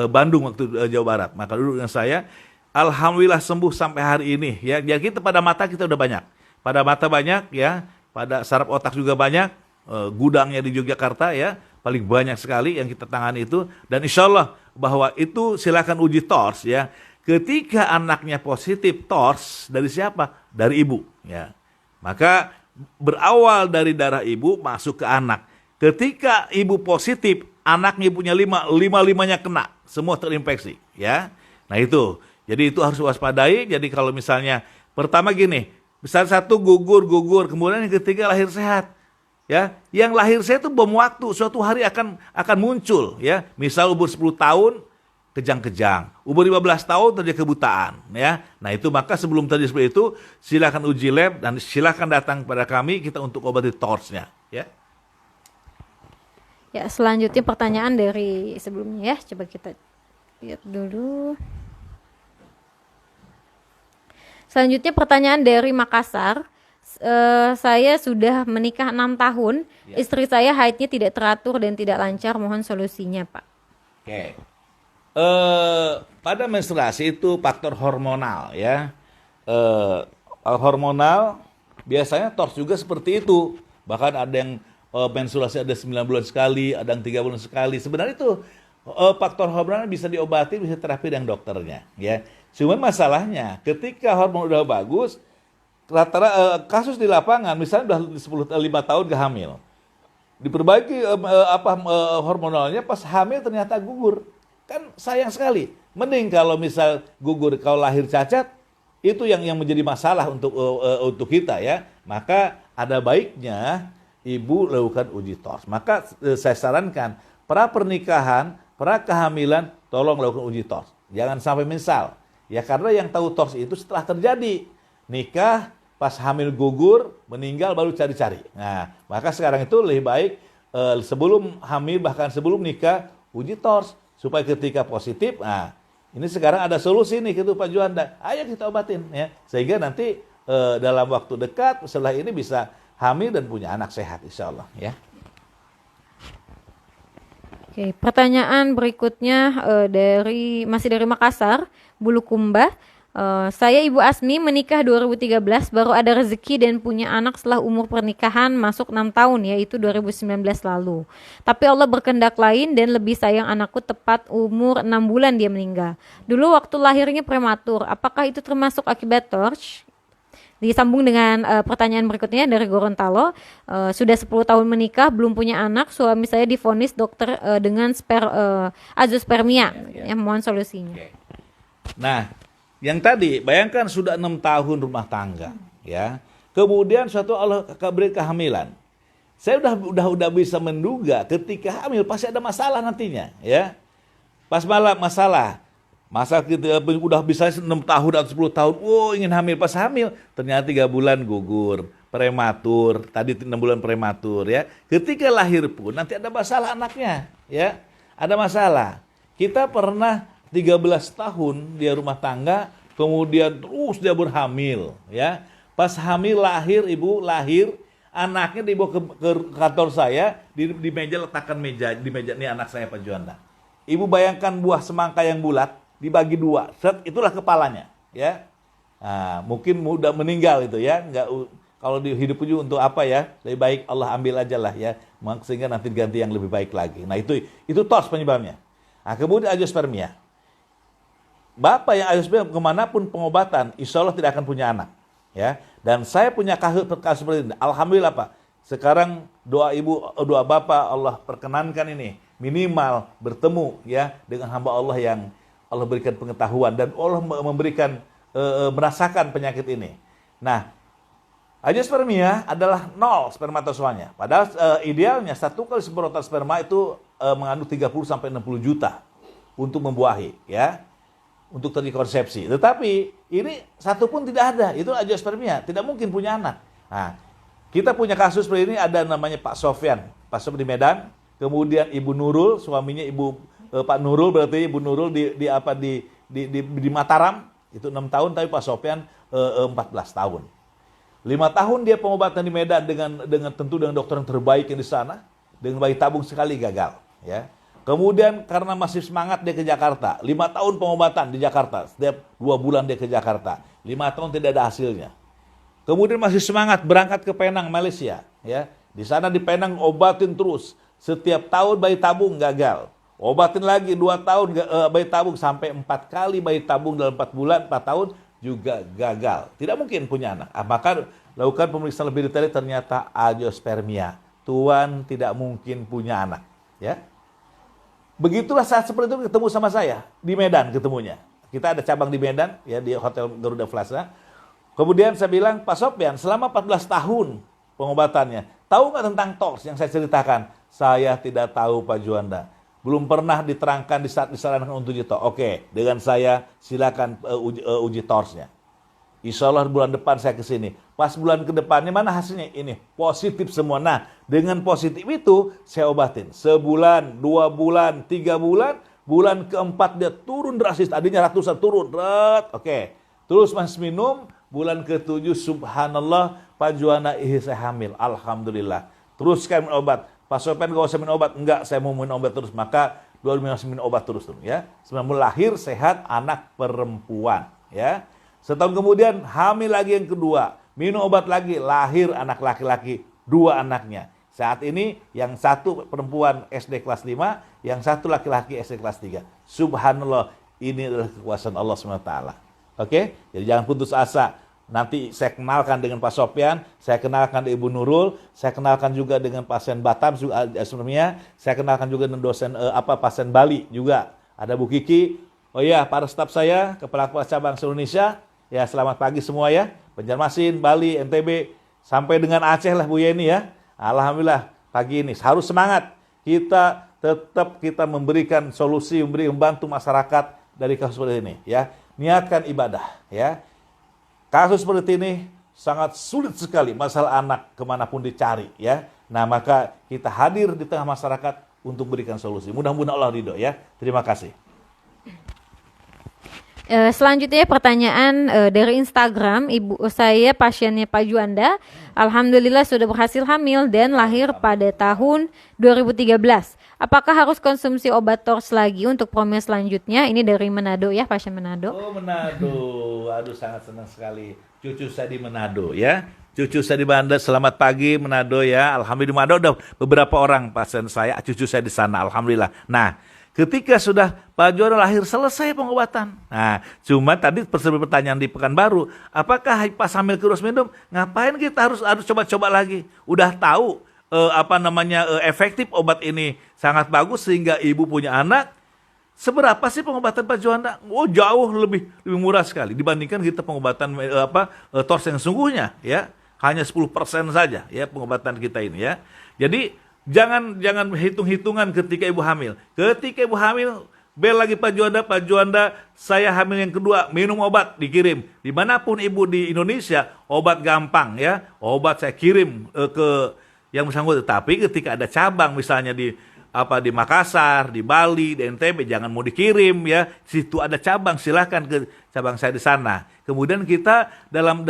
Bandung waktu Jawa Barat. Maka dulu dengan saya, alhamdulillah sembuh sampai hari ini. Ya kita pada mata kita udah banyak. pada mata banyak ya, pada saraf otak juga banyak, gudangnya di Yogyakarta ya, paling banyak sekali yang kita tangani itu, dan insya Allah bahwa itu silakan uji TORS ya. Ketika anaknya positif TORS dari siapa? Dari ibu ya. Maka berawal dari darah ibu masuk ke anak. Ketika ibu positif, anaknya punya limanya kena, semua terinfeksi ya. Nah itu, jadi itu harus waspadai. Jadi kalau misalnya pertama gini, misalnya satu gugur, kemudian yang ketiga lahir sehat. Ya, yang lahir sehat itu bom waktu, suatu hari akan muncul ya. Misal umur 10 tahun kejang-kejang, umur 15 tahun terjadi kebutaan ya. Nah itu maka sebelum terjadi seperti itu silakan uji lab dan silakan datang kepada kami kita untuk obati TORS-nya ya. Ya, selanjutnya pertanyaan dari sebelumnya ya. Coba kita lihat dulu. Selanjutnya pertanyaan dari Makassar. Saya sudah menikah 6 tahun. Ya. Istri saya haidnya tidak teratur dan tidak lancar. Mohon solusinya, Pak. Oke. Pada menstruasi itu faktor hormonal ya. Hormonal biasanya TORS juga seperti itu. Bahkan ada yang menstruasi ada 9 bulan sekali, ada yang 3 bulan sekali. Sebenarnya itu faktor hormonal bisa diobati, bisa terapi dengan dokternya ya. Cuma masalahnya ketika hormon udah bagus, rata-rata kasus di lapangan misalnya udah 5 tahun gak hamil. Diperbaiki hormonalnya, pas hamil ternyata gugur. Kan sayang sekali. Mending kalau misal gugur, kalau lahir cacat, itu yang menjadi masalah untuk kita ya. Maka ada baiknya ibu lakukan uji TORS. Maka saya sarankan pra pernikahan, pra kehamilan tolong lakukan uji TORS. Jangan sampai menyesal. Ya karena yang tahu TORS itu setelah terjadi. Nikah, pas hamil gugur, meninggal baru cari-cari. Nah, maka sekarang itu lebih baik sebelum hamil bahkan sebelum nikah uji TORS supaya ketika positif, nah ini sekarang ada solusi nih gitu Pak Juanda. Ayo kita obatin ya. Sehingga nanti dalam waktu dekat setelah ini bisa hamil dan punya anak sehat insya Allah ya. Oke, pertanyaan berikutnya masih dari Makassar, Bulukumba. Saya Ibu Asmi menikah 2013, baru ada rezeki dan punya anak setelah umur pernikahan masuk 6 tahun, yaitu 2019 lalu. Tapi Allah berkehendak lain dan lebih sayang anakku tepat umur 6 bulan dia meninggal. Dulu waktu lahirnya prematur, apakah itu termasuk akibat TORS? Disambung dengan pertanyaan berikutnya dari Gorontalo. Sudah 10 tahun menikah, belum punya anak, suami saya divonis dokter dengan azoospermia. Ya, mohon solusinya. Oke. Nah, yang tadi bayangkan sudah 6 tahun rumah tangga, ya. Kemudian suatu Allah beri kehamilan. Saya udah bisa menduga ketika hamil pasti ada masalah nantinya, ya. Pas masalah kita udah bisa 6 tahun atau 10 tahun, ingin hamil, pas hamil ternyata 3 bulan gugur, prematur, tadi 6 bulan prematur ya. Ketika lahir pun nanti ada masalah anaknya, ya. Ada masalah. Kita pernah 13 tahun dia rumah tangga, kemudian terus dia berhamil, ya. Pas hamil ibu lahir, anaknya dibawa ke kantor saya, di meja letakkan di meja ini anak saya Pak Juanda. Ibu bayangkan buah semangka yang bulat dibagi 2, itulah kepalanya, ya. Nah, mungkin udah meninggal itu ya, kalau hidup juga untuk apa ya? Lebih baik Allah ambil aja lah ya, sehingga nanti ganti yang lebih baik lagi. Nah itu TORS penyebabnya. Nah kemudian azoospermia. Bapak yang azoospermia kemanapun pengobatan, insya Allah tidak akan punya anak, ya. Dan saya punya kasus seperti ini. Alhamdulillah Pak. Sekarang doa ibu, doa bapak Allah perkenankan ini minimal bertemu ya dengan hamba Allah yang Allah berikan pengetahuan dan Allah memberikan merasakan penyakit ini. Nah, azoospermia adalah 0 spermatozoanya. Padahal idealnya 1 kali semprotan sperma itu mengandung 30 sampai 60 juta untuk membuahi, ya, untuk terjadi konsepsi. Tetapi ini 1 pun tidak ada. Itu azoospermia, tidak mungkin punya anak. Nah, kita punya kasus seperti ini, ada namanya Pak Sofyan di Medan, kemudian Ibu Nurul, suaminya Pak Nurul, berarti Ibu Nurul di Mataram itu 6 tahun, tapi Pak Sofyan 14 tahun. 5 tahun dia pengobatan di Medan dengan tentu dengan dokter yang terbaik yang di sana, dengan bayi tabung sekali gagal, ya. Kemudian karena masih semangat dia ke Jakarta, 5 tahun pengobatan di Jakarta, setiap 2 bulan dia ke Jakarta, 5 tahun tidak ada hasilnya. Kemudian masih semangat berangkat ke Penang, Malaysia. Ya, di sana di Penang obatin terus. Setiap tahun bayi tabung gagal. Obatin lagi 2 tahun bayi tabung, sampai 4 kali bayi tabung dalam 4 bulan, 4 tahun juga gagal. Tidak mungkin punya anak. Maka lakukan pemeriksaan lebih detail, ternyata agiospermia. Tuan tidak mungkin punya anak. Ya. Begitulah saat seperti itu ketemu sama saya di Medan ketemunya. Kita ada cabang di Medan, ya, di Hotel Garuda Plaza. Kemudian saya bilang, Pak Sopyan, selama 14 tahun pengobatannya, tahu nggak tentang TORS yang saya ceritakan? Saya tidak tahu, Pak Juanda. Belum pernah diterangkan di saat disarankan untuk uji TORS. Oke, dengan saya silakan uji TORS-nya. Insya Allah bulan depan saya ke sini. Pas bulan ke depannya, mana hasilnya? Ini, positif semua. Nah, dengan positif itu, saya obatin. Sebulan, 2 bulan, 3 bulan, bulan keempat dia turun drastis. Tadinya ratusan turun. Oke. Terus masih minum, bulan ke-7, subhanallah, Pak Juwana, saya hamil. Alhamdulillah. Teruskan minum obat. Pak Sopyan, gak usah minum obat. Enggak, saya mau minum obat terus. Maka 2 minggu minum obat terus. Ya. Sebelum lahir, sehat, anak perempuan. Ya. Setahun kemudian hamil lagi yang kedua, minum obat lagi, lahir anak laki-laki, 2 anaknya. Saat ini yang satu perempuan SD kelas 5, yang satu laki-laki SD kelas 3. Subhanallah, ini adalah kekuasaan Allah SWT. Oke? Jadi jangan putus asa. Nanti saya kenalkan dengan Pak Sopyan, saya kenalkan Ibu Nurul, saya kenalkan juga dengan pasien Batam, sebelumnya saya kenalkan juga dengan dosen pasien Bali juga. Ada Bu Kiki. Oh iya, para staf saya, kepala cabang se-Indonesia. Ya, selamat pagi semua ya. Banjarmasin, Bali, NTB, sampai dengan Aceh lah Bu Yeni ya. Alhamdulillah pagi ini harus semangat. Kita memberikan solusi, membantu masyarakat dari kasus seperti ini ya. Niatkan ibadah ya. Kasus seperti ini sangat sulit sekali, masalah anak kemanapun dicari ya. Nah, maka kita hadir di tengah masyarakat untuk berikan solusi. Mudah-mudahan Allah ridho ya. Terima kasih. Selanjutnya pertanyaan dari Instagram, ibu saya pasiennya Pak Juanda, alhamdulillah sudah berhasil hamil dan lahir pada tahun 2013. Apakah harus konsumsi obat TORS lagi untuk promil selanjutnya? Ini dari Manado ya, pasien Manado. Oh, Manado, aduh sangat senang sekali. Cucu saya di Manado ya. Cucu saya di Manado, selamat pagi Manado ya. Alhamdulillah di Manado udah beberapa orang pasien saya, cucu saya di sana, alhamdulillah. Nah, ketika sudah Pak Juanda lahir, selesai pengobatan. Nah, cuma tadi pertanyaan di Pekanbaru, apakah pas hamil terus minum? Ngapain kita harus coba-coba lagi? Udah tahu efektif obat ini sangat bagus sehingga ibu punya anak. Seberapa sih pengobatan Pak Juanda? Oh, jauh lebih murah sekali dibandingkan kita pengobatan TORS yang sungguhnya ya. Hanya 10% saja ya pengobatan kita ini ya. Jadi Jangan hitung-hitungan ketika ibu hamil. Ketika ibu hamil, bel lagi Pak Juanda, saya hamil yang kedua, minum obat, dikirim. Dimanapun ibu di Indonesia, obat gampang ya. Obat saya kirim ke yang bersangkutan. Tapi ketika ada cabang misalnya di Makassar, di Bali, di NTB, jangan mau dikirim ya. Situ ada cabang, silahkan ke cabang saya di sana. Kemudian kita dalam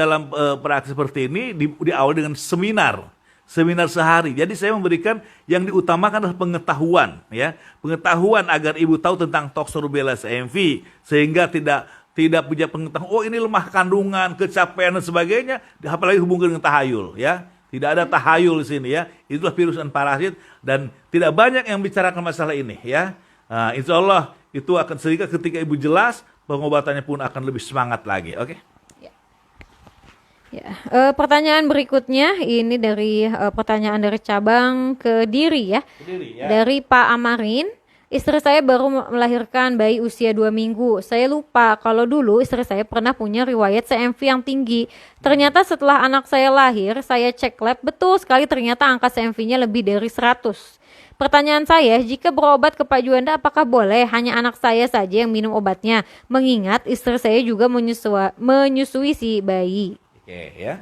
praktik seperti ini diawali dengan seminar sehari. Jadi saya memberikan yang diutamakan adalah pengetahuan ya. Pengetahuan agar ibu tahu tentang toxin rubella CMV sehingga tidak punya pengetahuan oh ini lemah kandungan, kecapean dan sebagainya, apalagi hubungan dengan tahayul ya. Tidak ada tahayul di sini ya. Itulah virus dan parasit dan tidak banyak yang bicarakan masalah ini ya. Nah, insya Allah itu akan sehingga ketika ibu jelas pengobatannya pun akan lebih semangat lagi. Oke. Ya, pertanyaan berikutnya ini dari pertanyaan dari cabang Kediri ya. Dari Pak Amarin. Istri saya baru melahirkan bayi usia 2 minggu. Saya lupa kalau dulu istri saya pernah punya riwayat CMV yang tinggi. Ternyata setelah anak saya lahir, saya cek lab, betul sekali ternyata angka CMV-nya lebih dari 100. Pertanyaan saya, jika berobat ke Pak Juanda apakah boleh hanya anak saya saja yang minum obatnya? Mengingat istri saya juga menyusui si bayi. Oke ya.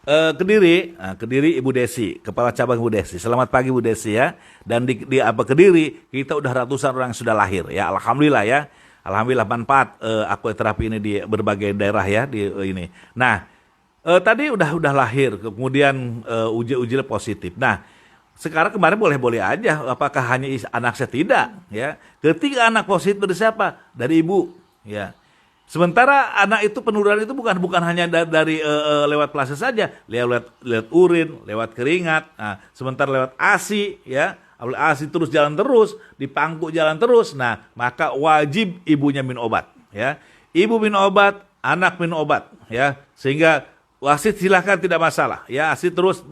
Kediri Ibu Desi, Kepala Cabang Ibu Desi. Selamat pagi Bu Desi ya. Dan di Kediri kita udah ratusan orang yang sudah lahir ya. Alhamdulillah ya. Alhamdulillah manfaat akuaterapi ini di berbagai daerah ya di ini. Nah, tadi udah lahir, kemudian uji positif. Nah, sekarang kemarin boleh aja. Apakah hanya anak saya? Tidak ya. Ketika anak positif dari siapa? Dari ibu ya. Sementara anak itu penurunan itu bukan hanya dari lewat plastik saja, lewat urin, lewat keringat. Nah, sementara lewat ASI ya, ASI terus jalan terus, dipangku jalan terus. Nah, maka wajib ibunya minum obat ya. Ibu minum obat, anak minum obat ya. Sehingga wasit silahkan tidak masalah ya, ASI terus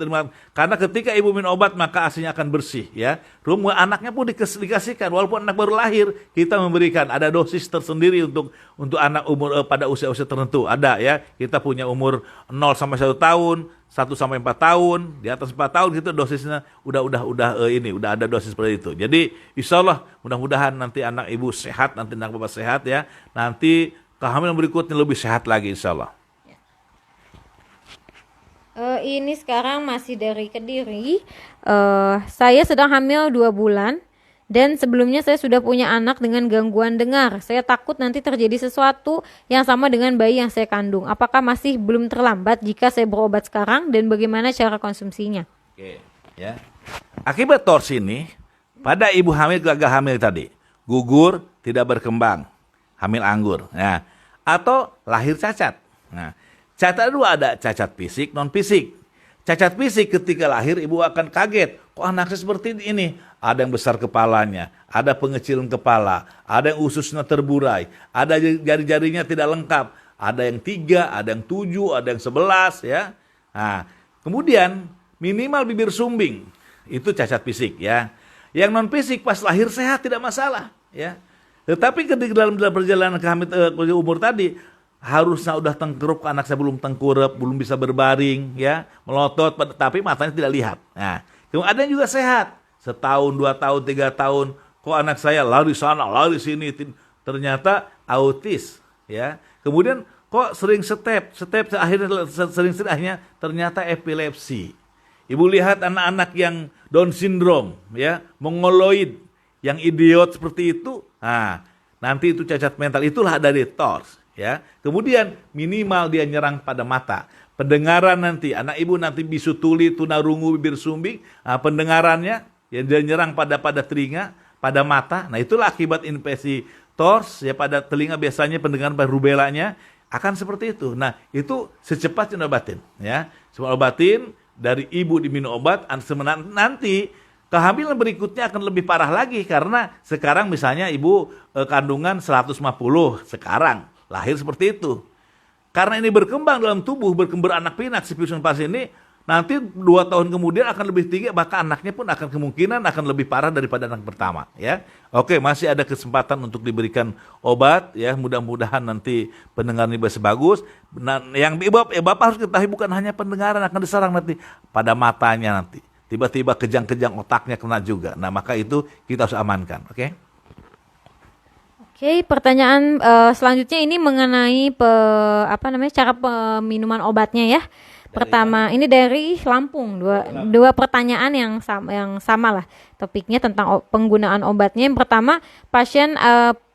karena ketika ibu minum obat maka ASInya akan bersih ya. Rumah anaknya pun dikasihkan walaupun anak baru lahir, kita memberikan ada dosis tersendiri untuk anak umur pada usia-usia tertentu. Ada ya, kita punya umur 0 sampai 1 tahun, 1 sampai 4 tahun, di atas 4 tahun gitu dosisnya udah ada dosis seperti itu. Jadi insya Allah mudah-mudahan nanti anak ibu sehat, nanti anak bapak sehat ya. Nanti kehamilan berikutnya lebih sehat lagi insya Allah. Ini sekarang masih dari Kediri. Saya sedang hamil 2 bulan dan sebelumnya saya sudah punya anak dengan gangguan dengar. Saya takut nanti terjadi sesuatu yang sama dengan bayi yang saya kandung. Apakah masih belum terlambat jika saya berobat sekarang dan bagaimana cara konsumsinya? Oke, ya. Akibat TORS ini pada ibu hamil gagal hamil tadi, gugur, tidak berkembang, hamil anggur, nah, atau lahir cacat. Nah, cacat dua ada cacat fisik, non fisik. Cacat fisik ketika lahir ibu akan kaget, kok anaknya seperti ini? Ada yang besar kepalanya, ada pengecilan kepala, ada yang ususnya terburai, ada jari-jarinya tidak lengkap, ada yang 3, ada yang 7, ada yang 11 ya. Nah, kemudian minimal bibir sumbing, itu cacat fisik ya. Yang non fisik pas lahir sehat tidak masalah ya. Tetapi ketika dalam perjalanan kehamilan umur tadi harusnya udah tengkurap, anak saya belum tengkurap, belum bisa berbaring ya, melotot tapi matanya tidak lihat. Nah, kemudian ada yang juga sehat, 1 tahun, 2 tahun, 3 tahun, kok anak saya lari sana, lari sini, ternyata autis ya. Kemudian kok sering step akhirnya ternyata epilepsi. Ibu lihat anak-anak yang Down syndrome ya, mongoloid, yang idiot seperti itu, nah, nanti itu cacat mental, itulah dari TORS. Ya, kemudian minimal dia nyerang pada mata, pendengaran nanti, anak ibu nanti bisu tuli, tunarungu, bibir sumbing, pendengarannya ya dia nyerang pada telinga, pada mata. Nah itulah akibat infeksi TORS ya, pada telinga biasanya pendengaran pada rubelanya akan seperti itu. Nah itu secepatnya obatin ya, semua obatin dari ibu diminum obat, nanti kehamilan berikutnya akan lebih parah lagi karena sekarang misalnya ibu kandungan 150 sekarang. Lahir seperti itu. Karena ini berkembang dalam tubuh, berkembang anak pinak si virus pas ini, nanti 2 tahun kemudian akan lebih tinggi, maka anaknya pun akan kemungkinan akan lebih parah daripada anak pertama. Ya, oke, masih ada kesempatan untuk diberikan obat. Ya, mudah-mudahan nanti pendengaran bisa bagus. Nah, yang bapak harus ketahui bukan hanya pendengaran akan diserang nanti, pada matanya nanti. Tiba-tiba kejang-kejang otaknya kena juga. Nah, maka itu kita harus amankan. Oke. Oke, pertanyaan selanjutnya ini mengenai cara peminuman obatnya ya. Pertama, ini dari Lampung, dua pertanyaan yang sama lah. Topiknya tentang penggunaan obatnya. Yang pertama, pasien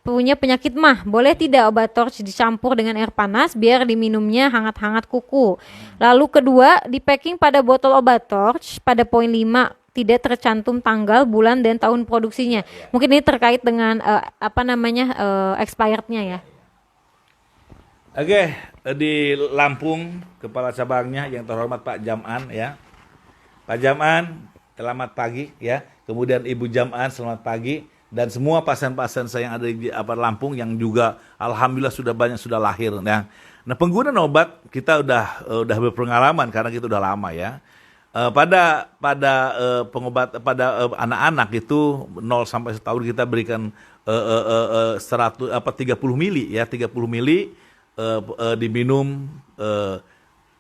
punya penyakit mah, boleh tidak obat TORS dicampur dengan air panas biar diminumnya hangat-hangat kuku. Lalu kedua, di packing pada botol obat TORS pada poin 5 tidak tercantum tanggal, bulan, dan tahun produksinya. Mungkin ini terkait dengan expirednya ya. Oke, di Lampung, kepala cabangnya yang terhormat Pak Jam'an ya. Pak Jam'an, selamat pagi ya. Kemudian Ibu Jam'an, selamat pagi. Dan semua pasien-pasien saya yang ada di Lampung yang juga alhamdulillah sudah banyak sudah lahir. Nah penggunaan obat kita udah berpengalaman karena kita udah lama ya. Pada pengobat pada anak-anak itu 0 sampai 1 tahun kita berikan 30 mili ya, 30 mili diminum.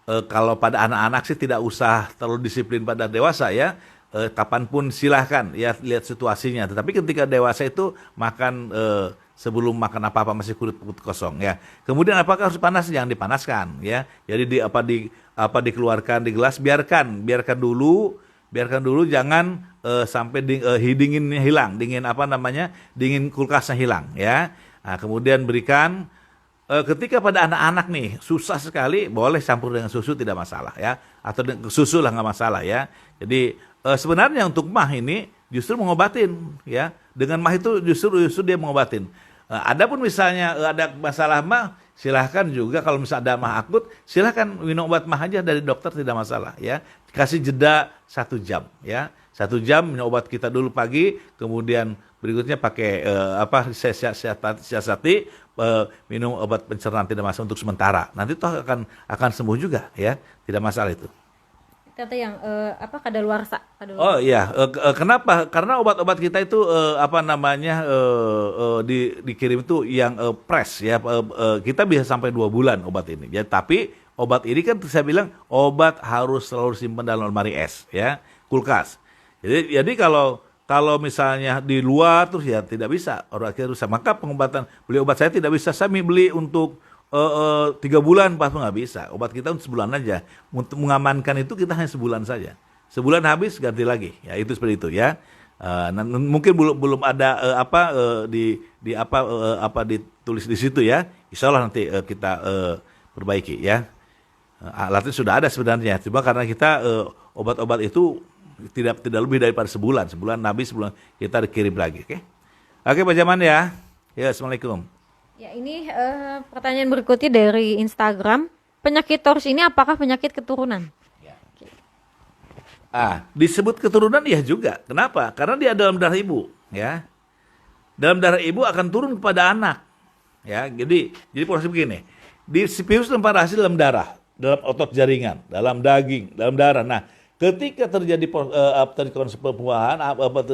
Kalau pada anak-anak sih tidak usah terlalu disiplin, pada dewasa ya. Kapanpun silahkan ya, lihat situasinya. Tetapi ketika dewasa itu makan sebelum makan apa-apa masih kulit kosong ya. Kemudian apakah harus panas? Jangan dipanaskan ya. Jadi dikeluarkan di gelas, biarkan dulu jangan sampai dinginnya hilang, dingin kulkasnya hilang ya. Nah, kemudian berikan ketika pada anak-anak nih susah sekali, boleh campur dengan susu tidak masalah ya, atau susu lah nggak masalah ya. Jadi sebenarnya untuk mah ini justru mengobatin ya, dengan mah itu justru dia mengobatin. Adapun misalnya ada masalah mah, silahkan juga kalau misalnya ada mah akut, silahkan minum obat mah aja dari dokter, tidak masalah ya. Kasih jeda 1 jam ya. 1 jam minum obat kita dulu pagi, kemudian berikutnya pakai siasati, minum obat pencernaan tidak masalah untuk sementara. Nanti toh akan sembuh juga ya, tidak masalah itu. Kata yang kadaluarsa. Oh iya, kenapa? Karena obat-obat kita itu dikirim itu yang press ya. Kita bisa sampai 2 bulan obat ini. Ya, tapi obat ini kan saya bilang obat harus selalu simpan dalam lemari es ya, kulkas. Jadi kalau misalnya di luar terus ya tidak bisa, orang akhirnya rusak. Maka pengobatan beli obat saya tidak bisa saya beli untuk 3 bulan, pas nggak bisa. Obat kita untuk sebulan aja. Untuk mengamankan itu kita hanya sebulan saja. Sebulan habis ganti lagi. Ya itu seperti itu ya. Mungkin belum ada ditulis di situ ya. Insya Allah nanti kita perbaiki ya. Alatnya sudah ada sebenarnya. Cuma karena kita obat-obat itu tidak lebih daripada sebulan. Sebulan habis, sebulan kita dikirim lagi. Oke Pak Jaman ya. Ya, assalamualaikum. Ya, ini pertanyaan berikutnya dari Instagram. Penyakit TORS ini apakah penyakit keturunan? Disebut keturunan ya juga. Kenapa? Karena dia dalam darah ibu, ya. Dalam darah ibu akan turun kepada anak. Ya, jadi proses begini. Di virus parasi dalam darah, dalam otot jaringan, dalam daging, dalam darah. Nah, ketika terjadi perbuahan,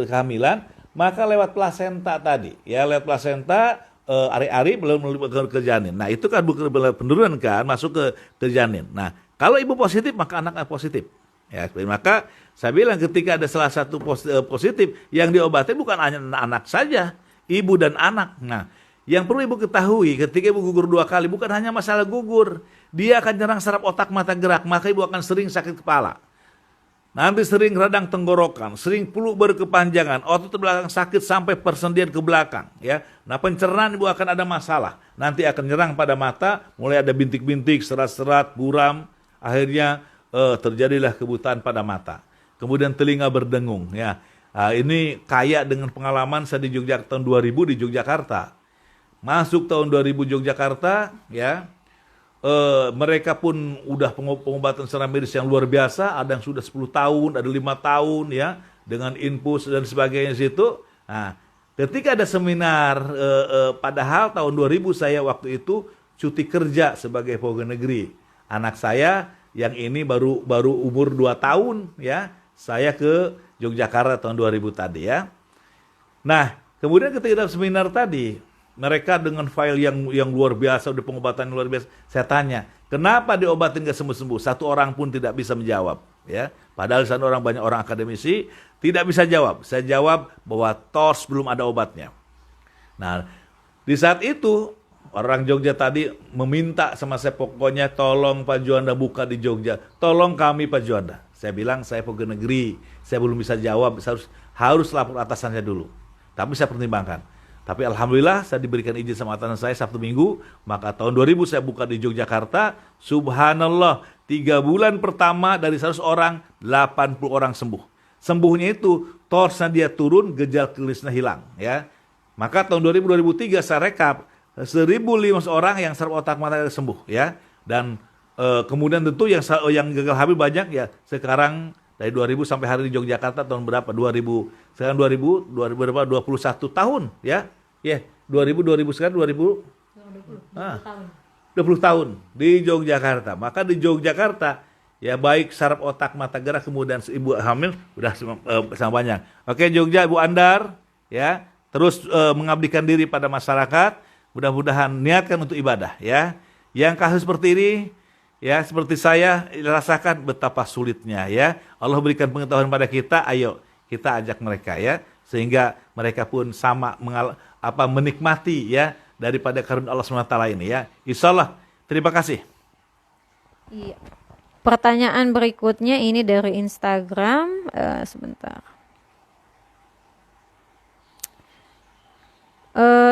kehamilan, maka lewat plasenta tadi, ya lewat plasenta ari-ari belum ke janin. Nah, itu kan bukan penurunan kan, masuk ke janin. Nah, kalau ibu positif maka anak positif. Ya, maka saya bilang ketika ada salah satu positif yang diobati bukan hanya anak saja, ibu dan anak. Nah, yang perlu ibu ketahui ketika ibu gugur 2 kali bukan hanya masalah gugur, dia akan nyerang saraf otak mata gerak, maka ibu akan sering sakit kepala. Nanti sering radang tenggorokan, sering flu berkepanjangan, otot belakang sakit sampai persendian ke belakang. Ya, nah pencernaan ibu akan ada masalah. Nanti akan nyerang pada mata, mulai ada bintik-bintik, serat-serat, buram. Akhirnya terjadilah kebutaan pada mata. Kemudian telinga berdengung. Ya, ini kaya dengan pengalaman saya di Yogyakarta tahun 2000 di Yogyakarta. Masuk tahun 2000 Yogyakarta, ya. Mereka pun udah pengobatan secara medis yang luar biasa, ada yang sudah 10 tahun, ada 5 tahun ya, dengan infus dan sebagainya situ. Nah, ketika ada seminar, padahal tahun 2000 saya waktu itu cuti kerja sebagai pegawai negeri. Anak saya yang ini baru umur 2 tahun ya, saya ke Yogyakarta tahun 2000 tadi ya. Nah, kemudian ketika ada seminar tadi, mereka dengan file yang luar biasa, udah pengobatan luar biasa. Saya tanya, kenapa diobatin gak sembuh-sembuh? Satu orang pun tidak bisa menjawab. Ya, padahal di sana banyak orang akademisi tidak bisa jawab. Saya jawab bahwa TORS belum ada obatnya. Nah, di saat itu orang Jogja tadi meminta sama saya, pokoknya tolong Pak Juanda buka di Jogja. Tolong kami Pak Juanda. Saya bilang saya pegawai negeri, saya belum bisa jawab, harus lapor atasannya dulu. Tapi saya pertimbangkan. Tapi alhamdulillah saya diberikan izin sama atasan saya Sabtu Minggu, maka tahun 2000 saya buka di Yogyakarta. Subhanallah, 3 bulan pertama dari 100 orang, 80 orang sembuh. Sembuhnya itu TORS-nya dia turun, gejala klinisnya hilang, ya. Maka tahun 2000-2003 saya rekap 1.500 orang yang saraf otak mata sembuh, ya. Dan kemudian tentu yang gagal hamil banyak ya. Sekarang dari 2000 sampai hari di Yogyakarta tahun berapa? 2000. Sekarang 2021 tahun, ya. Ya, 2000 sekarang 20 20 tahun di Yogyakarta. Maka di Yogyakarta ya baik saraf otak mata gerak kemudian ibu hamil udah sama banyak. Oke, Jogja Ibu Andar ya, terus mengabdikan diri pada masyarakat, mudah-mudahan niatkan untuk ibadah ya. Yang kasus seperti ini ya seperti saya rasakan betapa sulitnya ya. Allah berikan pengetahuan pada kita, ayo kita ajak mereka ya, sehingga mereka pun sama menikmati ya daripada karunia Allah SWT ini ya. Insyaallah. Terima kasih. Iya. Pertanyaan berikutnya ini dari Instagram, sebentar.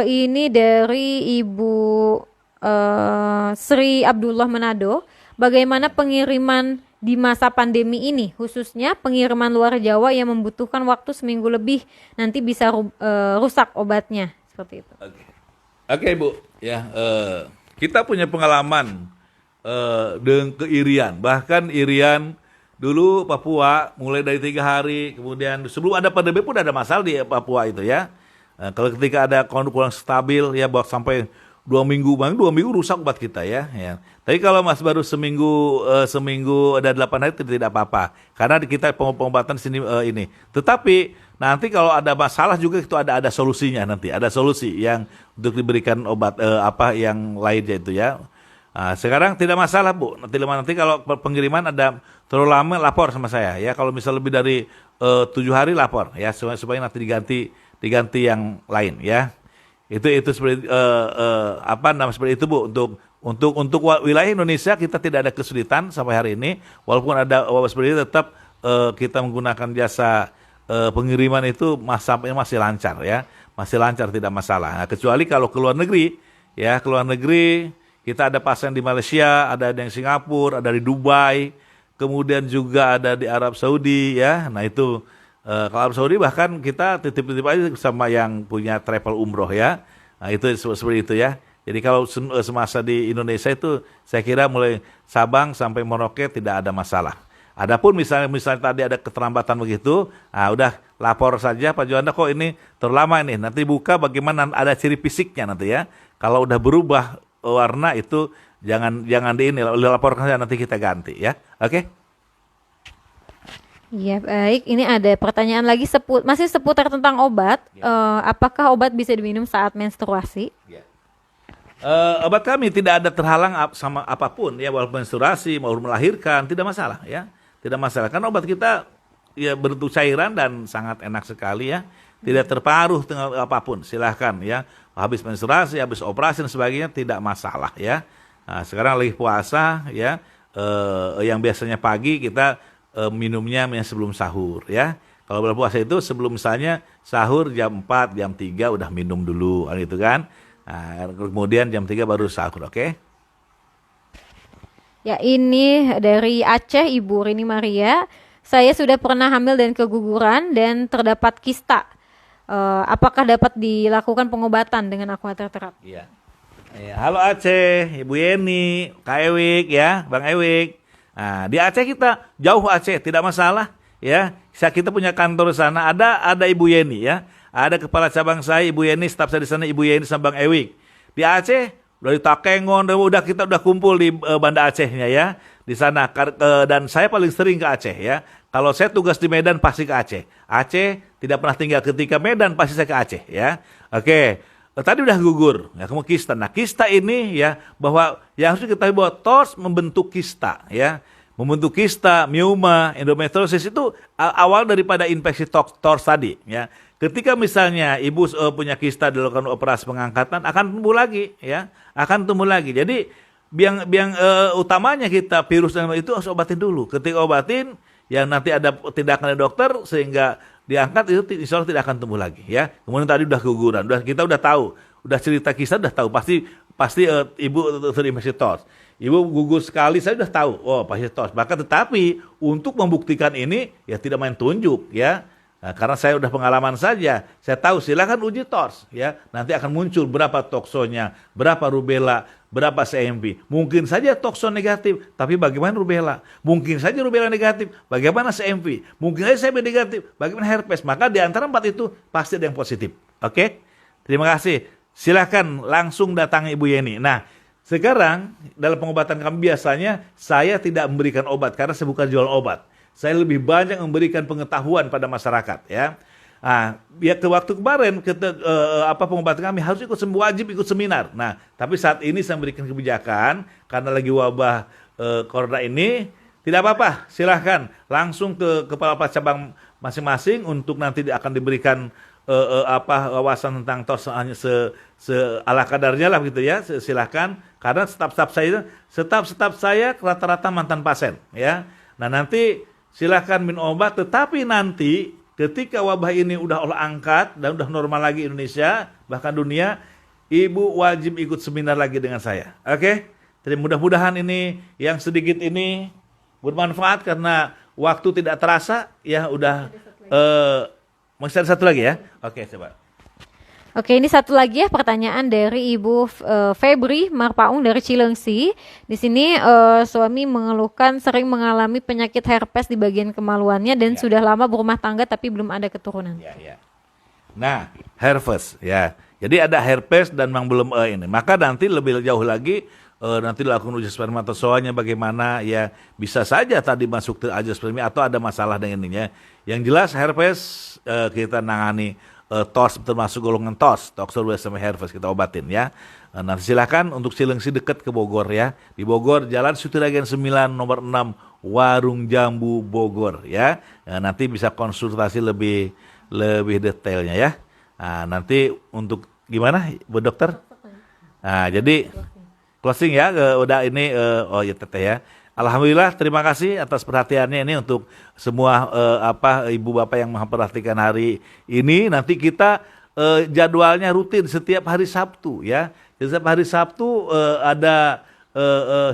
Ini dari Ibu Sri Abdullah Manado. Bagaimana pengiriman di masa pandemi ini, khususnya pengiriman luar Jawa yang membutuhkan waktu seminggu lebih, nanti bisa rusak obatnya, seperti itu. Oke, Ibu, ya Kita punya pengalaman dengan keirian. Bahkan irian dulu Papua mulai dari 3 hari, kemudian sebelum ada pandemi pun ada masalah di Papua itu ya. Kalau ketika ada kondisi kurang stabil ya sampai 2 minggu, bang 2 minggu rusak obat kita ya. Tapi kalau mas baru seminggu ada 8 hari tidak apa-apa karena kita pengobatan sini ini. Tetapi nanti kalau ada masalah juga itu ada solusinya nanti, ada solusi yang untuk diberikan obat apa yang lainnya itu ya. Nah, sekarang tidak masalah Bu. Nanti kalau pengiriman ada terlalu lama lapor sama saya ya. Kalau misal lebih dari 7 hari lapor ya supaya nanti diganti yang lain ya. Itu seperti seperti itu Bu. Untuk wilayah Indonesia kita tidak ada kesulitan sampai hari ini. Walaupun ada wabah seperti itu tetap kita menggunakan jasa pengiriman itu masih lancar ya. Masih lancar tidak masalah. Nah, kecuali kalau ke luar negeri ya, ke luar negeri kita ada pasien di Malaysia, ada yang Singapura, ada di Dubai, kemudian juga ada di Arab Saudi ya. Nah itu kalau Arab Saudi bahkan kita titip-titip aja sama yang punya travel umroh ya. Nah itu seperti itu ya. Jadi kalau semasa di Indonesia itu saya kira mulai Sabang sampai Merauke tidak ada masalah. Adapun misalnya tadi ada keterlambatan begitu, nah udah lapor saja Pak Juanda kok ini terlama ini. Nanti buka bagaimana ada ciri fisiknya nanti ya. Kalau udah berubah warna itu jangan di ini laporkan saja nanti kita ganti ya. Oke? Ya baik, ini ada pertanyaan lagi masih seputar tentang obat. Apakah obat bisa diminum saat menstruasi? Ya. Obat kami tidak ada terhalang sama apapun ya, walaupun menstruasi mau melahirkan tidak masalah ya, tidak masalah karena obat kita ya berbentuk cairan dan sangat enak sekali ya, tidak terpengaruh dengan apapun. Silahkan ya, habis menstruasi, habis operasi dan sebagainya tidak masalah ya. Nah, sekarang lagi puasa ya, yang biasanya pagi kita minumnya sebelum sahur ya. Kalau berpuasa itu sebelum misalnya sahur jam 4, jam 3 udah minum dulu gitu kan. Nah, kemudian jam 3 baru sahur, oke? Ya ini dari Aceh, Ibu Rini Maria. Saya sudah pernah hamil dan keguguran dan terdapat kista. Apakah dapat dilakukan pengobatan dengan aquater terapi? Iya. Halo Aceh, Ibu Yeni, Kak Ewik ya, Bang Ewik. Nah, di Aceh kita jauh Aceh, tidak masalah ya. Kita punya kantor di sana, ada Ibu Yeni ya. Ada kepala cabang saya Ibu Yeni, staf saya di sana Ibu Yeni sama Bang Ewik. Di Aceh dari Takengon kita udah kumpul di Banda Acehnya ya. Di sana dan saya paling sering ke Aceh ya. Kalau saya tugas di Medan pasti ke Aceh. Aceh tidak pernah tinggal, ketika Medan pasti saya ke Aceh ya. Oke. Tadi udah gugur, ya kamu kista. Nah kista ini ya, bahwa yang harus kita tahu bahwa TORS membentuk kista ya. Membentuk kista, mioma, endometriosis itu awal daripada infeksi TORS tadi ya. Ketika misalnya ibu punya kista dilakukan operasi pengangkatan akan tumbuh lagi ya, akan tumbuh lagi. Jadi biang utamanya kita virus dan itu harus obatin dulu. Ketika obatin yang nanti ada tindakan dari dokter sehingga diangkat itu insya Allah tidak akan tumbuh lagi ya. Kemudian tadi udah keguguran, kita udah tahu, udah cerita kisah udah tahu pasti ibu terinfeksi TORS. Ibu gugur sekali saya udah tahu, oh pasti TORS. Bahkan tetapi untuk membuktikan ini ya tidak main tunjuk ya. Nah, karena saya udah pengalaman saja, saya tahu silakan uji TORS ya. Nanti akan muncul berapa toksonya, berapa rubella, berapa CMV. Mungkin saja tokso negatif, tapi bagaimana rubella? Mungkin saja rubella negatif, bagaimana CMV? Mungkin saja CMV negatif, bagaimana herpes? Maka di antara 4 itu pasti ada yang positif. Oke? Terima kasih. Silakan langsung datangi Ibu Yeni. Nah, sekarang dalam pengobatan kami biasanya saya tidak memberikan obat karena saya bukan jual obat. Saya lebih banyak memberikan pengetahuan pada masyarakat ya. Nah, ya ke waktu kemarin pengobatan kami harus wajib ikut seminar. Nah, tapi saat ini saya memberikan kebijakan karena lagi wabah corona ini, tidak apa-apa, silahkan langsung ke kepala cabang masing-masing untuk nanti akan diberikan wawasan tentang TORS hanya ala kadarnya lah gitu ya. Silahkan karena staf saya rata-rata mantan pasien ya. Nah, nanti silahkan minum obat, tetapi nanti ketika wabah ini udah angkat dan udah normal lagi Indonesia, bahkan dunia, Ibu wajib ikut seminar lagi dengan saya. Oke? Jadi mudah-mudahan ini yang sedikit ini bermanfaat karena waktu tidak terasa ya udah masih ada satu lagi ya. Oke, coba. Oke, ini satu lagi ya pertanyaan dari Ibu Febri Marpaung dari Cilengsi. Di sini suami mengeluhkan sering mengalami penyakit herpes di bagian kemaluannya dan sudah lama berumah tangga tapi belum ada keturunan. Ya. Nah, herpes ya. Jadi ada herpes dan memang belum ini. Maka nanti lebih jauh lagi nanti dilakukan uji spermatozoanya bagaimana ya, bisa saja tadi masuk ke azoospermia atau ada masalah dengan ininya. Yang jelas herpes kita nangani TOS termasuk golongan TOS, toxoplasma herpes kita obatin ya. Nanti silakan untuk Cilengsi dekat ke Bogor ya. Di Bogor Jalan Sutiragen 9 nomor 6 Warung Jambu Bogor ya. Nanti bisa konsultasi lebih detailnya ya. Nah, nanti untuk gimana Bu Dokter? Nah, jadi closing ya, udah ini oh ya Teteh ya. Alhamdulillah, terima kasih atas perhatiannya ini untuk semua ibu bapak yang memperhatikan hari ini. Nanti kita jadwalnya rutin setiap hari Sabtu ya. Setiap hari Sabtu ada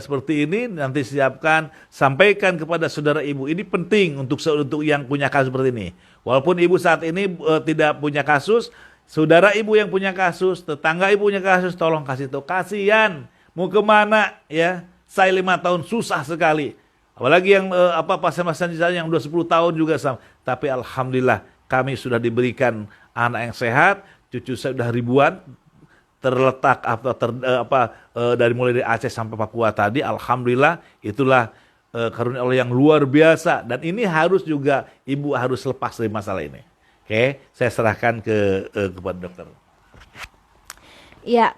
seperti ini, nanti siapkan, sampaikan kepada saudara ibu. Ini penting untuk yang punya kasus seperti ini. Walaupun ibu saat ini tidak punya kasus, saudara ibu yang punya kasus, tetangga ibu punya kasus, tolong kasih tahu. Kasihan, mau kemana ya? Saya 5 tahun susah sekali. Apalagi yang pasien-pasien yang udah 10 tahun juga sama. Tapi alhamdulillah kami sudah diberikan anak yang sehat, cucu saya sudah ribuan terletak dari mulai dari Aceh sampai Papua tadi. Alhamdulillah itulah karunia Allah yang luar biasa, dan ini harus juga ibu harus lepas dari masalah ini. Oke, saya serahkan kepada dokter. Ya,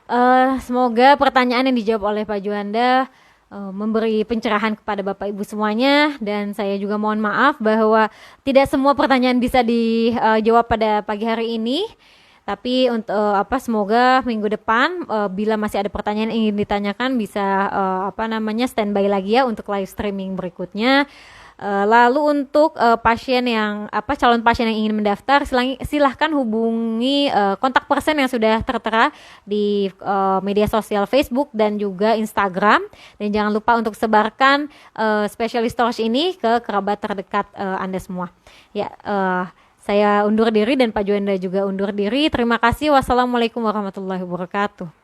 semoga pertanyaan yang dijawab oleh Pak Juanda memberi pencerahan kepada Bapak Ibu semuanya, dan saya juga mohon maaf bahwa tidak semua pertanyaan bisa dijawab pada pagi hari ini. Tapi untuk semoga minggu depan bila masih ada pertanyaan yang ingin ditanyakan bisa standby lagi ya untuk live streaming berikutnya. Lalu untuk pasien yang calon pasien yang ingin mendaftar, silahkan hubungi kontak person yang sudah tertera di media sosial Facebook dan juga Instagram, dan jangan lupa untuk sebarkan spesialis torch ini ke kerabat terdekat Anda semua. Ya, saya undur diri dan Pak Juanda juga undur diri. Terima kasih. Wassalamualaikum warahmatullahi wabarakatuh.